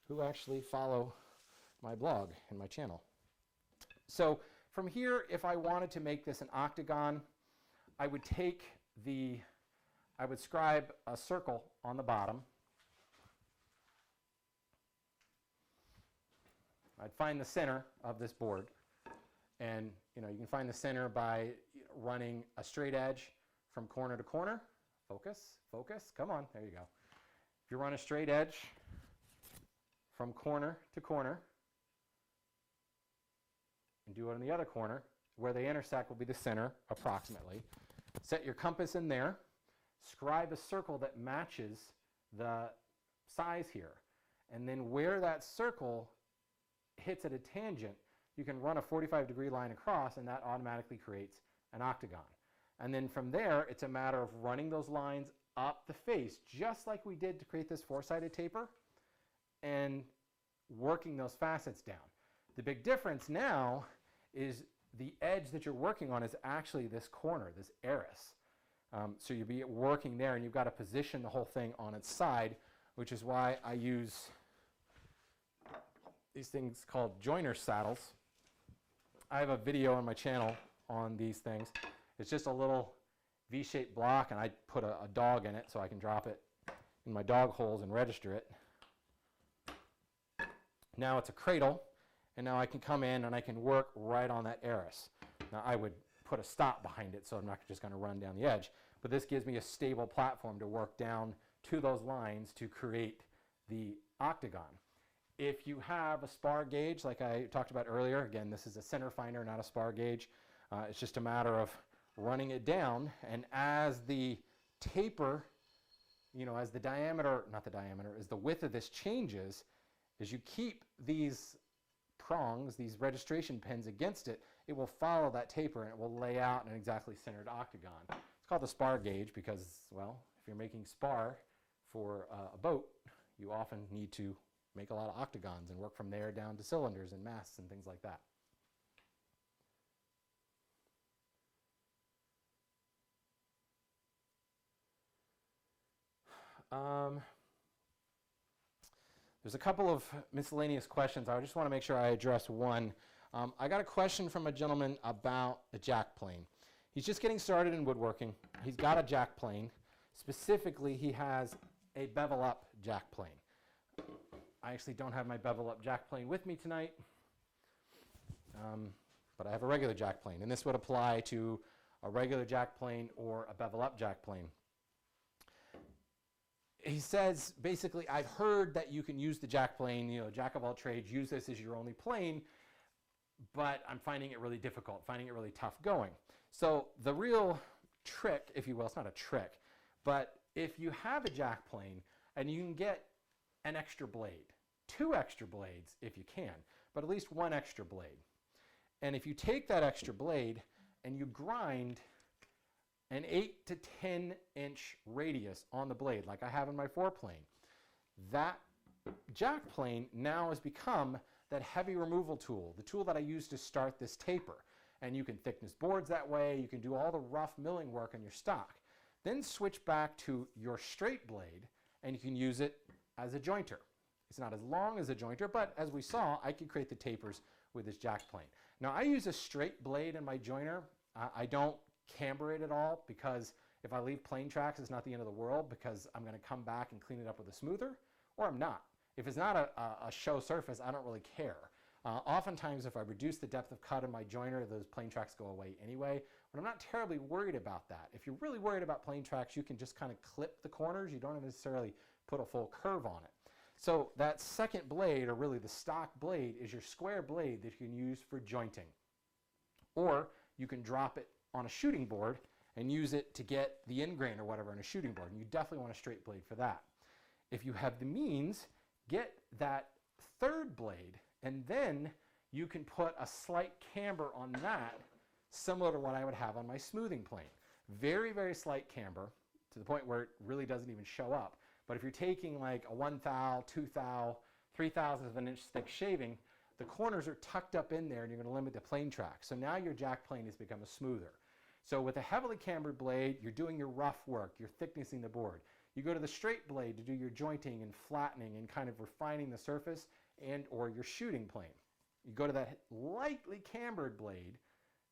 [SPEAKER 1] who actually follow my blog and my channel. So from here, if I wanted to make this an octagon, I would scribe a circle on the bottom. I'd find the center of this board, and you can find the center by running a straight edge from corner to corner. Focus, focus, come on, there you go. If you run a straight edge from corner to corner, and do it on the other corner, where they intersect will be the center, approximately. Set your compass in there, scribe a circle that matches the size here, and then where that circle hits at a tangent, you can run a 45-degree line across, and that automatically creates an octagon. And then from there, it's a matter of running those lines up the face, just like we did to create this four-sided taper, and working those facets down. The big difference now is the edge that you're working on is actually this corner, this eris. So you'll be working there, and you've got to position the whole thing on its side, which is why I use these things called joiner saddles. I have a video on my channel on these things. It's just a little V-shaped block, and I put a dog in it so I can drop it in my dog holes and register it. Now it's a cradle, and now I can come in and I can work right on that eris. Now I would put a stop behind it, so I'm not just going to run down the edge. but this gives me a stable platform to work down to those lines to create the octagon. If you have a spar gauge, like I talked about earlier, again, this is a center finder, not a spar gauge. It's just a matter of running it down, and as the taper, as the diameter, not the diameter, as the width of this changes, as you keep these prongs, these registration pins against it, it will follow that taper and it will lay out an exactly centered octagon. It's called the spar gauge because, well, if you're making spar for a boat, you often need to make a lot of octagons and work from there down to cylinders and masts and things like that. There's a couple of miscellaneous questions. I just want to make sure I address one. I got a question from a gentleman about a jack plane. He's just getting started in woodworking. He's got a jack plane. Specifically, he has a bevel up jack plane. I actually don't have my bevel up jack plane with me tonight, but I have a regular jack plane, and this would apply to a regular jack plane or a bevel up jack plane. He says, basically, I've heard that you can use the jack plane, jack of all trades, use this as your only plane, but I'm finding it really difficult, finding it really tough going. So the real trick, if you will, it's not a trick, but if you have a jack plane and you can get an extra blade, 2 extra blades if you can, but at least 1 extra blade. And if you take that extra blade and you grind an 8 to 10 inch radius on the blade, like I have in my 4-plane, that jack plane now has become that heavy removal tool, the tool that I use to start this taper. And you can thickness boards that way, you can do all the rough milling work on your stock. Then switch back to your straight blade and you can use it as a jointer. It's not as long as a jointer, but as we saw, I could create the tapers with this jack plane. Now I use a straight blade in my jointer. I don't camber it at all, because if I leave plane tracks, it's not the end of the world, because I'm going to come back and clean it up with a smoother, or I'm not. If it's not a show surface, I don't really care. Oftentimes, if I reduce the depth of cut in my jointer, those plane tracks go away anyway, but I'm not terribly worried about that. If you're really worried about plane tracks, you can just kind of clip the corners. You don't necessarily put a full curve on it. So that second blade, or really the stock blade, is your square blade that you can use for jointing. Or you can drop it on a shooting board and use it to get the end grain or whatever on a shooting board. And you definitely want a straight blade for that. If you have the means, get that third blade, and then you can put a slight camber on that, similar to what I would have on my smoothing plane. Very, very slight camber, to the point where it really doesn't even show up. But if you're taking like a 1 thou, 2 thou, 3/1000 of an inch thick shaving, the corners are tucked up in there and you're going to limit the plane track. So now your jack plane has become a smoother. So with a heavily cambered blade, you're doing your rough work, you're thicknessing the board. You go to the straight blade to do your jointing and flattening and kind of refining the surface, and or your shooting plane. You go to that lightly cambered blade,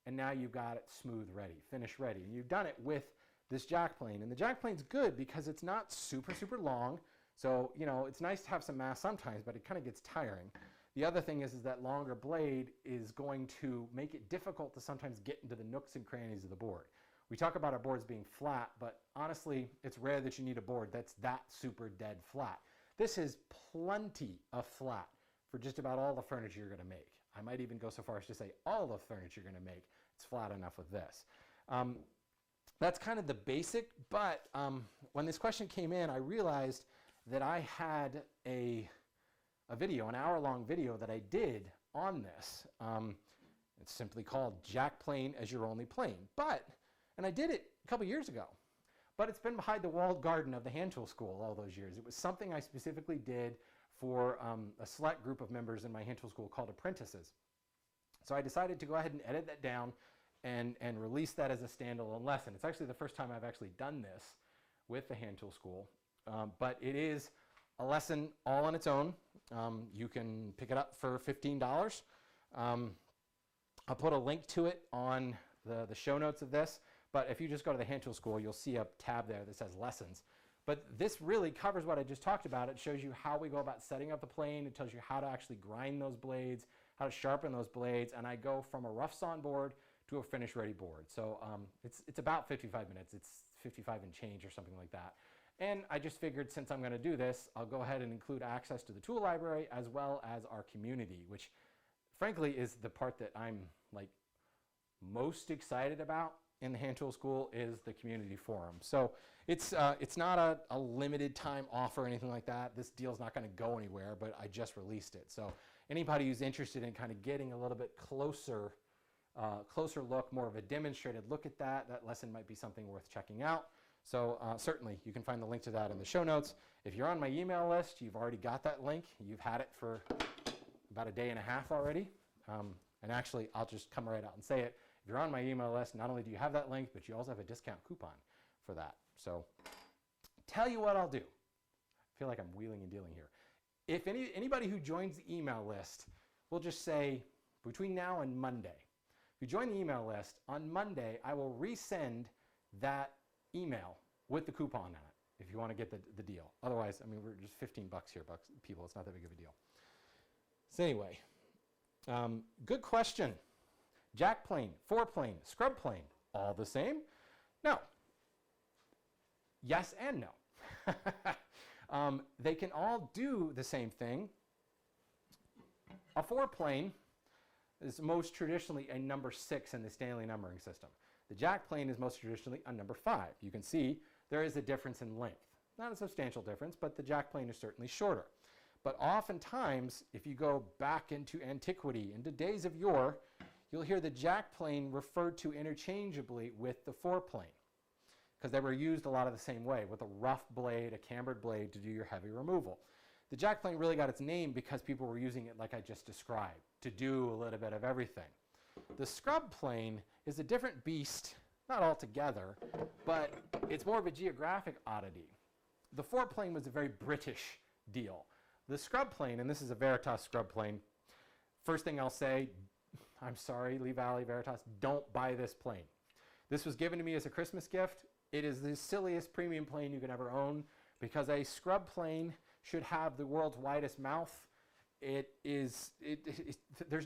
[SPEAKER 1] and now you've got it smooth ready, finish ready. And you've done it with this jack plane. And the jack plane's good because it's not super, super long. So, it's nice to have some mass sometimes, but it kind of gets tiring. The other thing is that longer blade is going to make it difficult to sometimes get into the nooks and crannies of the board. We talk about our boards being flat, but honestly, it's rare that you need a board that's that super dead flat. This is plenty of flat for just about all the furniture you're going to make. I might even go so far as to say all the furniture you're going to make, it's flat enough with this. That's kind of the basic, but when this question came in, I realized that I had a video, an hour-long video that I did on this. It's simply called Jack Plane as Your Only Plane. And I did it a couple years ago, but it's been behind the walled garden of the hand tool school all those years. It was something I specifically did for a select group of members in my hand tool school called apprentices. So I decided to go ahead and edit that down and release that as a standalone lesson. It's actually the first time I've actually done this with the hand tool school, but it is a lesson all on its own. You can pick it up for $15. I'll put a link to it on the show notes of this, but if you just go to the hand tool school, you'll see a tab there that says lessons. But this really covers what I just talked about. It shows you how we go about setting up the plane. It tells you how to actually grind those blades, how to sharpen those blades, and I go from a rough sawn board to a finish ready board. So it's about 55 minutes. It's $55 and change or something like that. And I just figured since I'm going to do this, I'll go ahead and include access to the tool library as well as our community, which frankly is the part that I'm like most excited about in the Hand Tool School is the community forum. So it's not a limited time offer or anything like that. This deal's not going to go anywhere, but I just released it. So anybody who's interested in kind of getting a little bit closer look, more of a demonstrated look at that lesson might be something worth checking out. So certainly you can find the link to that in the show notes. If you're on my email list, you've already got that link. You've had it for about a day and a half already. And actually, I'll just come right out and say it. If you're on my email list, not only do you have that link, but you also have a discount coupon for that. So tell you what I'll do. I feel like I'm wheeling and dealing here. If anybody who joins the email list, we'll just say between now and Monday. If you join the email list, on Monday, I will resend that email with the coupon on it if you want to get the deal. Otherwise, I mean, we're just $15 here, people. It's not that big of a deal. So anyway, good question. Jack plane, foreplane, scrub plane, all the same? No. Yes and no. They can all do the same thing. A foreplane is most traditionally a number 6 in the Stanley numbering system. The jack plane is most traditionally a number 5. You can see there is a difference in length. Not a substantial difference, but the jack plane is certainly shorter. But oftentimes, if you go back into antiquity, into days of yore, you'll hear the jack plane referred to interchangeably with the foreplane because they were used a lot of the same way, with a rough blade, a cambered blade to do your heavy removal. The jack plane really got its name because people were using it like I just described, to do a little bit of everything. The scrub plane is a different beast, not altogether, but it's more of a geographic oddity. The foreplane was a very British deal. The scrub plane, and this is a Veritas scrub plane, first thing I'll say, I'm sorry, Lee Valley, Veritas, don't buy this plane. This was given to me as a Christmas gift. It is the silliest premium plane you can ever own because a scrub plane should have the world's widest mouth. There's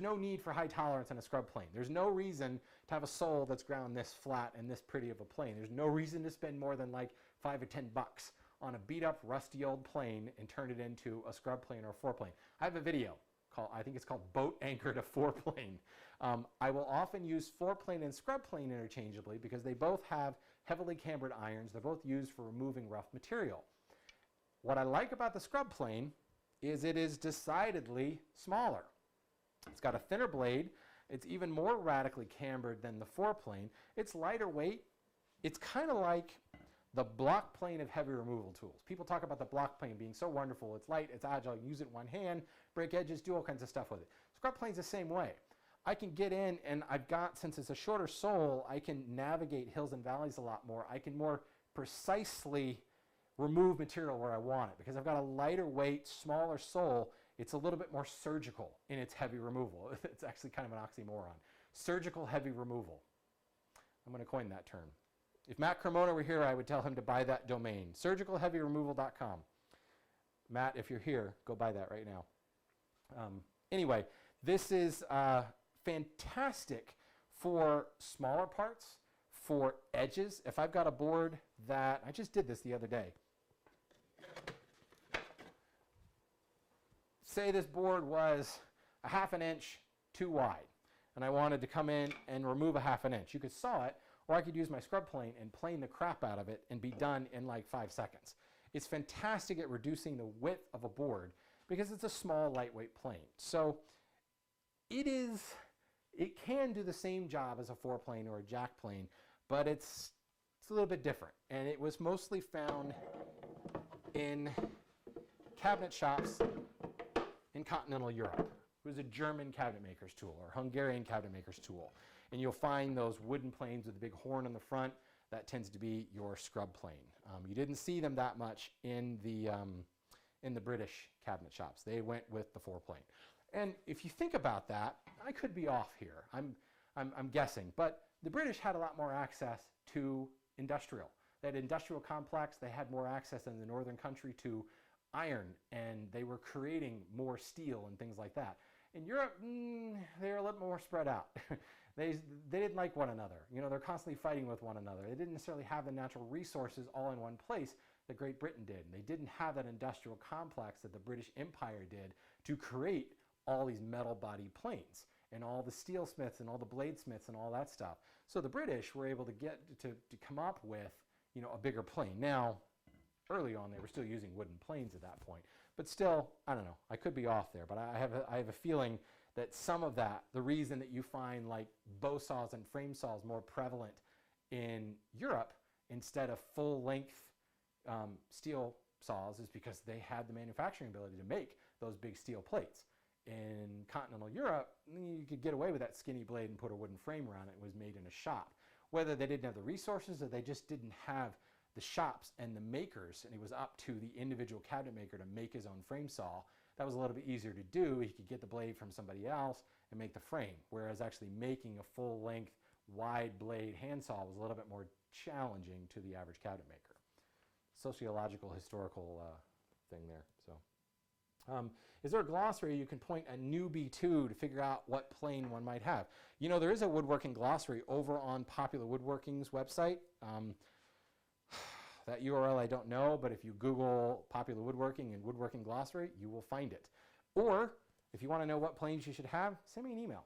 [SPEAKER 1] no need for high tolerance on a scrub plane. There's no reason to have a sole that's ground this flat and this pretty of a plane. There's no reason to spend more than like $5 or $10 on a beat up, rusty old plane and turn it into a scrub plane or a foreplane. I have a video I think it's called Boat Anchor to Foreplane. I will often use foreplane and scrub plane interchangeably because they both have heavily cambered irons. They're both used for removing rough material. What I like about the scrub plane is it is decidedly smaller. It's got a thinner blade. It's even more radically cambered than the foreplane. It's lighter weight. It's kind of like the block plane of heavy removal tools. People talk about the block plane being so wonderful. It's light, it's agile, use it in one hand, break edges, do all kinds of stuff with it. Scrub plane's the same way. I can get in and I've got, since it's a shorter sole, I can navigate hills and valleys a lot more. I can more precisely remove material where I want it because I've got a lighter weight, smaller sole. It's a little bit more surgical in its heavy removal. It's actually kind of an oxymoron. Surgical heavy removal. I'm going to coin that term. If Matt Cremona were here, I would tell him to buy that domain, surgicalheavyremoval.com. Matt, if you're here, go buy that right now. Anyway, this is fantastic for smaller parts, for edges. If I've got a board that, I just did this the other day. Say this board was a ½ inch too wide, and I wanted to come in and remove a ½ inch. You could saw it, or I could use my scrub plane and plane the crap out of it and be done in like 5 seconds. It's fantastic at reducing the width of a board because it's a small, lightweight plane. So it can do the same job as a foreplane or a jack plane, but it's a little bit different. And it was mostly found in cabinet shops in continental Europe. It was a German cabinet maker's tool or Hungarian cabinet maker's tool. And you'll find those wooden planes with a big horn on the front. That tends to be your scrub plane. You didn't see them that much in the British cabinet shops. They went with the foreplane. And if you think about that, I could be off here. I'm guessing, but the British had a lot more access to industrial. They had industrial complex. They had more access in the northern country to iron, and they were creating more steel and things like that. In Europe, they're a little more spread out. They didn't like one another. They're constantly fighting with one another. They didn't necessarily have the natural resources all in one place that Great Britain did. And they didn't have that industrial complex that the British Empire did to create all these metal body planes and all the steel smiths and all the bladesmiths and all that stuff. So the British were able to get to come up with, a bigger plane. Now, early on, they were still using wooden planes at that point. But still, I don't know. I could be off there. But I have a feeling that some of that, the reason that you find like bow saws and frame saws more prevalent in Europe instead of full-length steel saws is because they had the manufacturing ability to make those big steel plates. In continental Europe, you could get away with that skinny blade and put a wooden frame around it. It was made in a shop. Whether they didn't have the resources or they just didn't have the shops and the makers, and it was up to the individual cabinet maker to make his own frame saw, that was a little bit easier to do. He could get the blade from somebody else and make the frame, whereas actually making a full-length, wide blade handsaw was a little bit more challenging to the average cabinet maker. Sociological, historical thing there. So, is there a glossary you can point a newbie to figure out what plane one might have? There is a woodworking glossary over on Popular Woodworking's website. That URL I don't know, but if you Google Popular Woodworking and Woodworking Glossary, you will find it. Or, if you want to know what planes you should have, send me an email.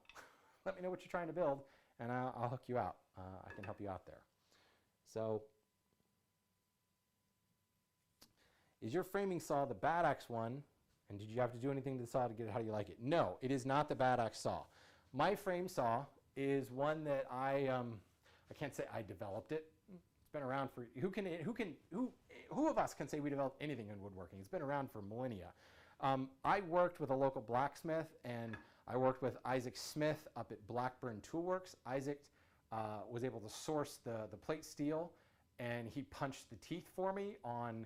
[SPEAKER 1] Let me know what you're trying to build, and I'll hook you out. I can help you out there. So, is your framing saw the Bad Axe one? And did you have to do anything to the saw to get it? How do you like it? No, it is not the Bad Axe saw. My frame saw is one that I can't say I developed it. Been around for who of us can say we developed anything in woodworking? It's been around for millennia. I worked with a local blacksmith, and I worked with Isaac Smith up at Blackburn Toolworks. Isaac was able to source the plate steel, and he punched the teeth for me on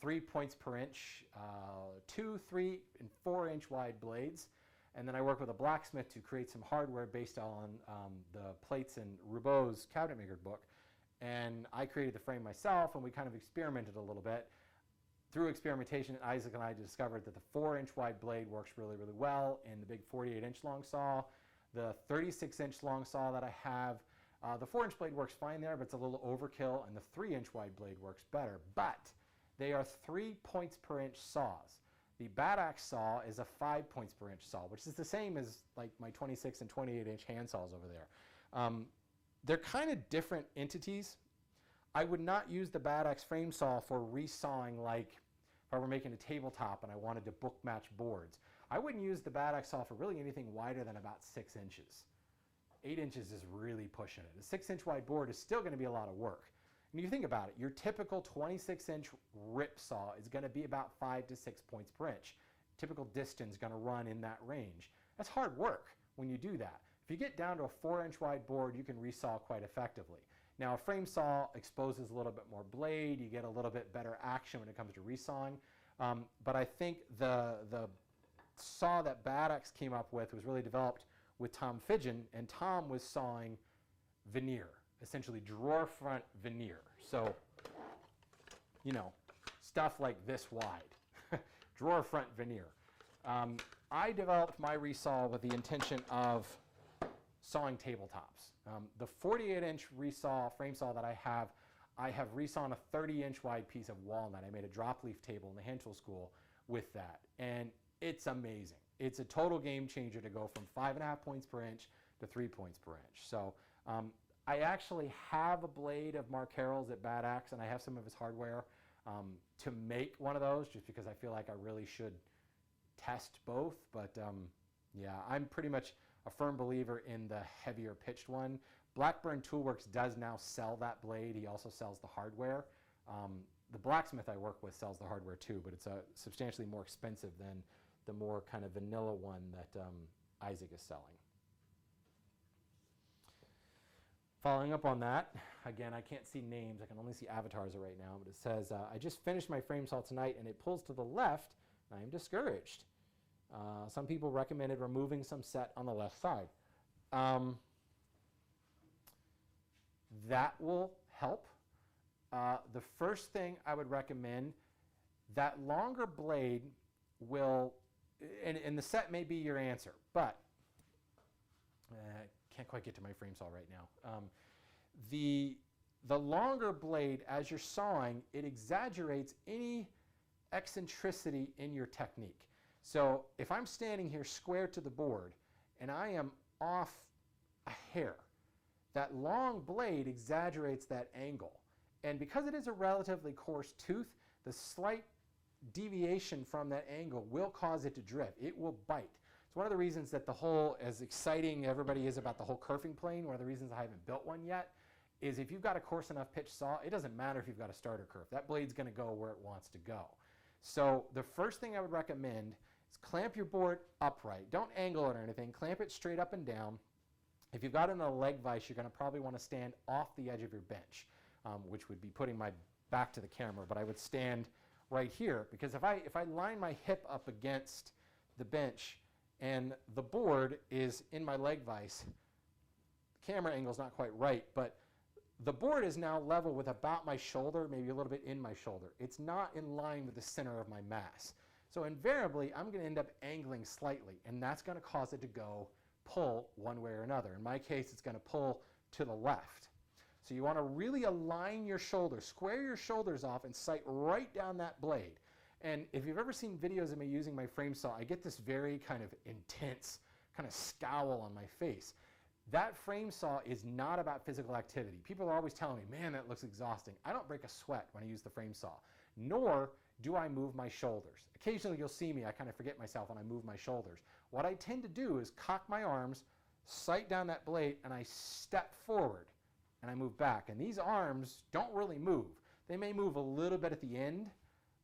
[SPEAKER 1] 3 points per inch, 2, 3, and 4 inch wide blades. And then I worked with a blacksmith to create some hardware based on the plates in Roubaud's cabinet maker book. And I created the frame myself, and we kind of experimented a little bit. Through experimentation, Isaac and I discovered that the 4 inch wide blade works really, really well in the big 48 inch long saw. The 36 inch long saw that I have, the 4 inch blade works fine there, but it's a little overkill, and the 3 inch wide blade works better. But they are 3 points per inch saws. The Bad Axe saw is a 5 points per inch saw, which is the same as like my 26 and 28 inch hand saws over there. They're kind of different entities. I would not use the Bad Axe frame saw for resawing, like if I were making a tabletop and I wanted to book match boards. I wouldn't use the Bad Axe saw for really anything wider than about 6 inches. 8 inches is really pushing it. A 6 inch wide board is still going to be a lot of work. And you think about it, your typical 26 inch rip saw is going to be about 5 to 6 points per inch. Typical distance is going to run in that range. That's hard work when you do that. If you get down to a 4 inch wide board, you can resaw quite effectively. Now, a frame saw exposes a little bit more blade. You get a little bit better action when it comes to resawing. But I think the saw that Bad Axe came up with was really developed with Tom Fidgen, and Tom was sawing veneer, essentially drawer front veneer. So, stuff like this wide, drawer front veneer. I developed my resaw with the intention of sawing tabletops. The 48 inch frame saw that I have resawn a 30 inch wide piece of walnut. I made a drop leaf table in the hand tool school with that, and it's amazing. It's a total game changer to go from 5.5 points per inch to 3 points per inch. So I actually have a blade of Mark Harrell's at Bad Axe, and I have some of his hardware to make one of those, just because I feel like I really should test both. But yeah, I'm pretty much a firm believer in the heavier pitched one. Blackburn Toolworks does now sell that blade. He also sells the hardware. The blacksmith I work with sells the hardware too, but it's substantially more expensive than the more kind of vanilla one that Isaac is selling. Following up on that, again, I can't see names. I can only see avatars right now, but it says, I just finished my frame saw tonight and it pulls to the left, and I am discouraged. Some people recommended removing some set on the left side. That will help. The first thing I would recommend, that longer blade will, and the set may be your answer, but can't quite get to my frame saw right now. The longer blade, as you're sawing, it exaggerates any eccentricity in your technique. So if I'm standing here square to the board and I am off a hair, that long blade exaggerates that angle. And because it is a relatively coarse tooth, the slight deviation from that angle will cause it to drift. It will bite. It's one of the reasons that the whole, as exciting everybody is about the whole kerfing plane, one of the reasons I haven't built one yet, is if you've got a coarse enough pitch saw, it doesn't matter if you've got a starter kerf. That blade's going to go where it wants to go. So the first thing I would recommend is clamp your board upright. Don't angle it or anything. Clamp it straight up and down. If you've got it in a leg vise, you're going to probably want to stand off the edge of your bench, which would be putting my back to the camera. But I would stand right here, because if I line my hip up against the bench and the board is in my leg vise, the camera angle is not quite right, but the board is now level with about my shoulder, maybe a little bit in my shoulder. It's not in line with the center of my mass. So invariably, I'm going to end up angling slightly, and that's going to cause it to go pull one way or another. In my case, it's going to pull to the left. So you want to really align your shoulders, square your shoulders off, and sight right down that blade. And if you've ever seen videos of me using my frame saw, I get this very kind of intense kind of scowl on my face. That frame saw is not about physical activity. People are always telling me, man, that looks exhausting. I don't break a sweat when I use the frame saw, nor do I move my shoulders. Occasionally you'll see me, I kind of forget myself when I move my shoulders. What I tend to do is cock my arms, sight down that blade, and I step forward and I move back. And these arms don't really move. They may move a little bit at the end,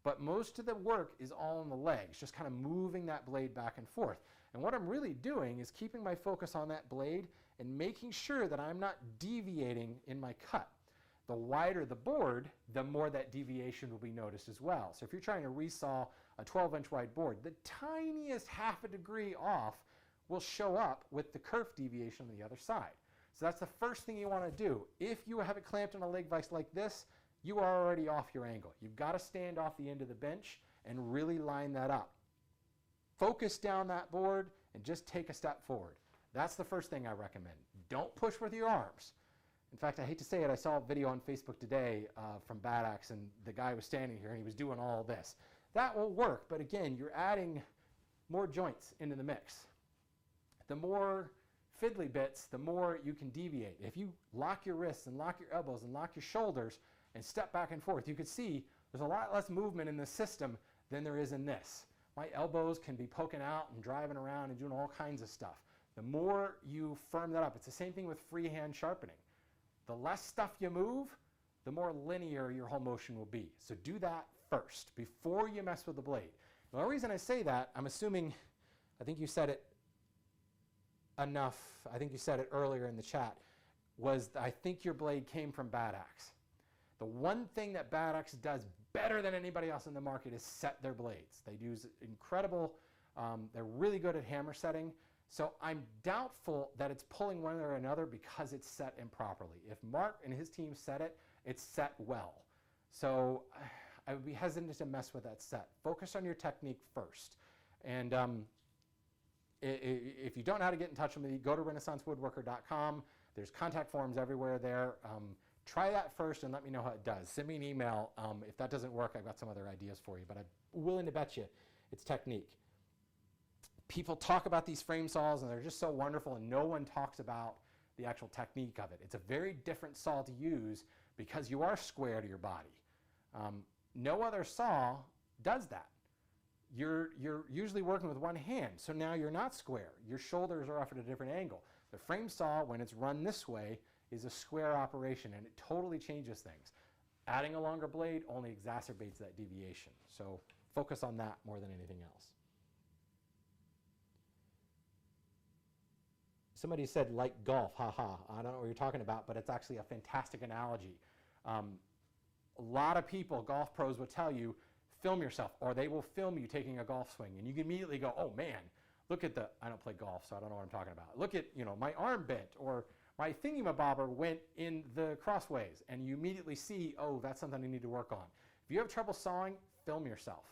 [SPEAKER 1] but most of the work is all in the legs, just kind of moving that blade back and forth. And what I'm really doing is keeping my focus on that blade and making sure that I'm not deviating in my cut. The wider the board, the more that deviation will be noticed as well. So if you're trying to resaw a 12-inch wide board, the tiniest half a degree off will show up with the kerf deviation on the other side. So that's the first thing you want to do. If you have it clamped in a leg vise like this, you are already off your angle. You've got to stand off the end of the bench and really line that up. Focus down that board and just take a step forward. That's the first thing I recommend. Don't push with your arms. In fact, I hate to say it, I saw a video on Facebook today from Bad Axe, and the guy was standing here and he was doing all this. That will work, but again, you're adding more joints into the mix. The more fiddly bits, the more you can deviate. If you lock your wrists and lock your elbows and lock your shoulders and step back and forth, you can see there's a lot less movement in this system than there is in this. My elbows can be poking out and driving around and doing all kinds of stuff. The more you firm that up, it's the same thing with freehand sharpening. The less stuff you move, the more linear your whole motion will be. So do that first before you mess with the blade. The only reason I say that, I'm assuming, I think you said it enough, I think you said it earlier in the chat, was I think your blade came from Bad Axe. The one thing that Bad Axe does better than anybody else in the market is set their blades. They use incredible, they're really good at hammer setting. So I'm doubtful that it's pulling one or another because it's set improperly. If Mark and his team set it, it's set well. So I would be hesitant to mess with that set. Focus on your technique first. And if you don't know how to get in touch with me, go to renaissancewoodworker.com. There's contact forms everywhere there. Try that first and let me know how it does. Send me an email. If that doesn't work, I've got some other ideas for you, but I'm willing to bet you it's technique. People talk about these frame saws and they're just so wonderful, and no one talks about the actual technique of it. It's a very different saw to use because you are square to your body. No other saw does that. You're usually working with one hand, so now you're not square. Your shoulders are off at a different angle. The frame saw, when it's run this way, is a square operation, and it totally changes things. Adding a longer blade only exacerbates that deviation. So focus on that more than anything else. Somebody said like golf, haha. I don't know what you're talking about, but it's actually a fantastic analogy. A lot of people, golf pros, will tell you, film yourself, or they will film you taking a golf swing, and you can immediately go, oh man, look at the, I don't play golf, so I don't know what I'm talking about. Look at, my arm bent, or my thingamabobber went in the crossways, and you immediately see, oh, that's something I need to work on. If you have trouble sawing, film yourself.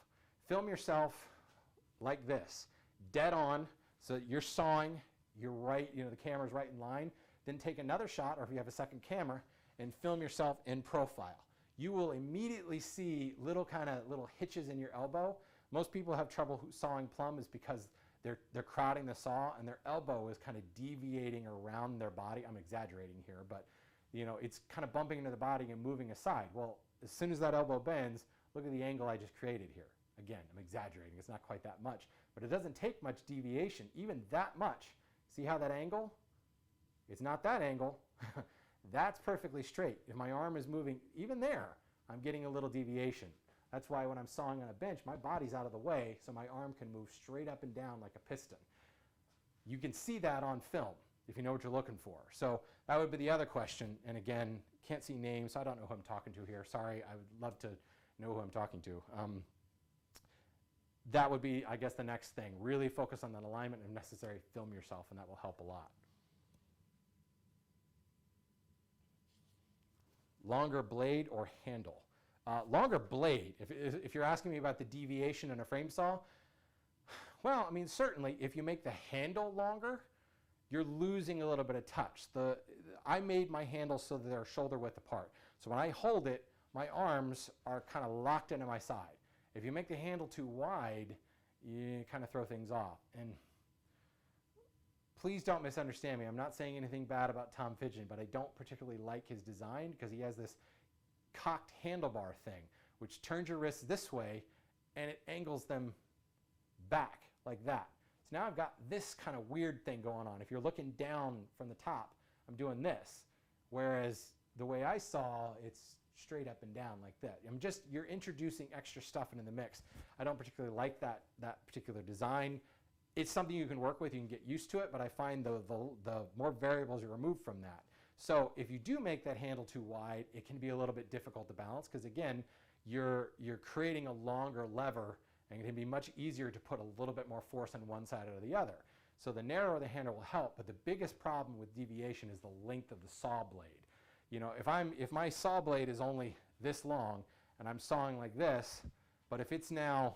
[SPEAKER 1] Film yourself like this, dead on, so that you're sawing you're right, the camera's right in line, then take another shot, or if you have a second camera, and film yourself in profile. You will immediately see little hitches in your elbow. Most people have trouble sawing plumb is because they're crowding the saw and their elbow is kind of deviating around their body. I'm exaggerating here, but it's kind of bumping into the body and moving aside. Well, as soon as that elbow bends, look at the angle I just created here. Again, I'm exaggerating. It's not quite that much, but it doesn't take much deviation, even that much. See how that angle? It's not that angle. That's perfectly straight. If my arm is moving, even there, I'm getting a little deviation. That's why when I'm sawing on a bench, my body's out of the way, so my arm can move straight up and down like a piston. You can see that on film if you know what you're looking for. So that would be the other question. And again, can't see names, so I don't know who I'm talking to here. Sorry, I would love to know who I'm talking to. That would be, I guess, the next thing. Really focus on that alignment, and if necessary, film yourself, and that will help a lot. Longer blade or handle? Longer blade, if you're asking me about the deviation in a frame saw, well, I mean, certainly if you make the handle longer, you're losing a little bit of touch. I made my handles so that they're shoulder width apart. So when I hold it, my arms are kind of locked into my side. If you make the handle too wide, you kind of throw things off. And please don't misunderstand me. I'm not saying anything bad about Tom Fidgen, but I don't particularly like his design because he has this cocked handlebar thing, which turns your wrists this way and it angles them back like that. So now I've got this kind of weird thing going on. If you're looking down from the top, I'm doing this. Whereas the way I saw, it's straight up and down like that. You're introducing extra stuff into the mix. I don't particularly like that particular design. It's something you can work with, you can get used to it, but I find the more variables you remove from that. So if you do make that handle too wide, it can be a little bit difficult to balance because again, you're creating a longer lever and it can be much easier to put a little bit more force on one side or the other. So the narrower the handle will help, but the biggest problem with deviation is the length of the saw blade. If my saw blade is only this long and I'm sawing like this, but if it's now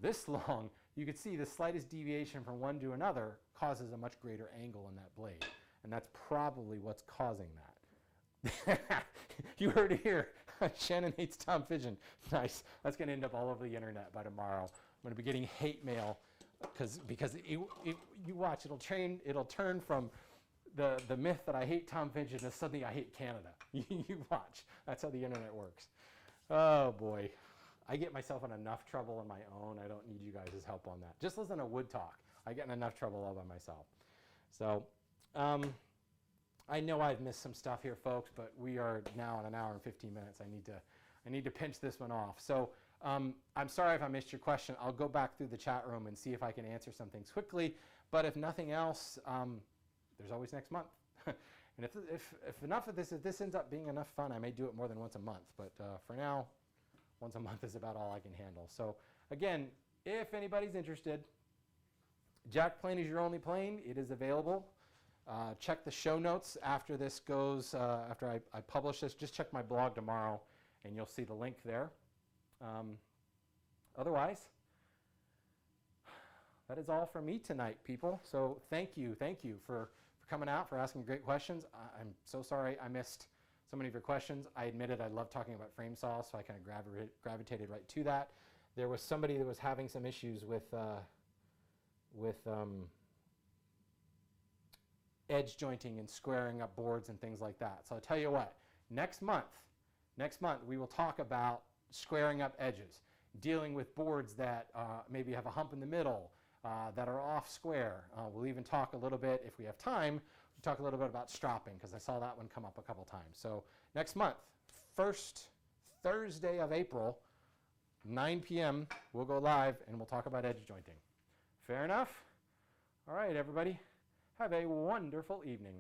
[SPEAKER 1] this long, you can see the slightest deviation from one to another causes a much greater angle in that blade. And that's probably what's causing that. You heard it here. Shannon hates Tom Fidgen. Nice. That's going to end up all over the internet by tomorrow. I'm going to be getting hate mail because you watch, it'll turn from the myth that I hate Tom Fidgen to suddenly I hate Canada. You watch. That's how the internet works. Oh boy. I get myself in enough trouble on my own. I don't need you guys' help on that. Just listen to Wood Talk. I get in enough trouble all by myself. So I know I've missed some stuff here, folks, but we are now on an hour and 15 minutes. I need to pinch this one off. So I'm sorry if I missed your question. I'll go back through the chat room and see if I can answer some things quickly. But if nothing else, there's always next month. And if this ends up being enough fun, I may do it more than once a month. But for now, once a month is about all I can handle. So again, if anybody's interested, Jack Plane is your only plane. It is available. Check the show notes after this goes, after I publish this. Just check my blog tomorrow and you'll see the link there. Otherwise, that is all for me tonight, people. So thank you for coming out, for asking great questions. I'm so sorry I missed so many of your questions. I admitted I love talking about frame saws, so I kind of gravitated right to that. There was somebody that was having some issues with edge jointing and squaring up boards and things like that. So I'll tell you what, next month we will talk about squaring up edges, dealing with boards that maybe have a hump in the middle, that are off square. We'll even talk a little bit, if we have time, we'll talk a little bit about stropping because I saw that one come up a couple times. So next month, first Thursday of April, 9 p.m., we'll go live and we'll talk about edge jointing. Fair enough? All right, everybody. Have a wonderful evening.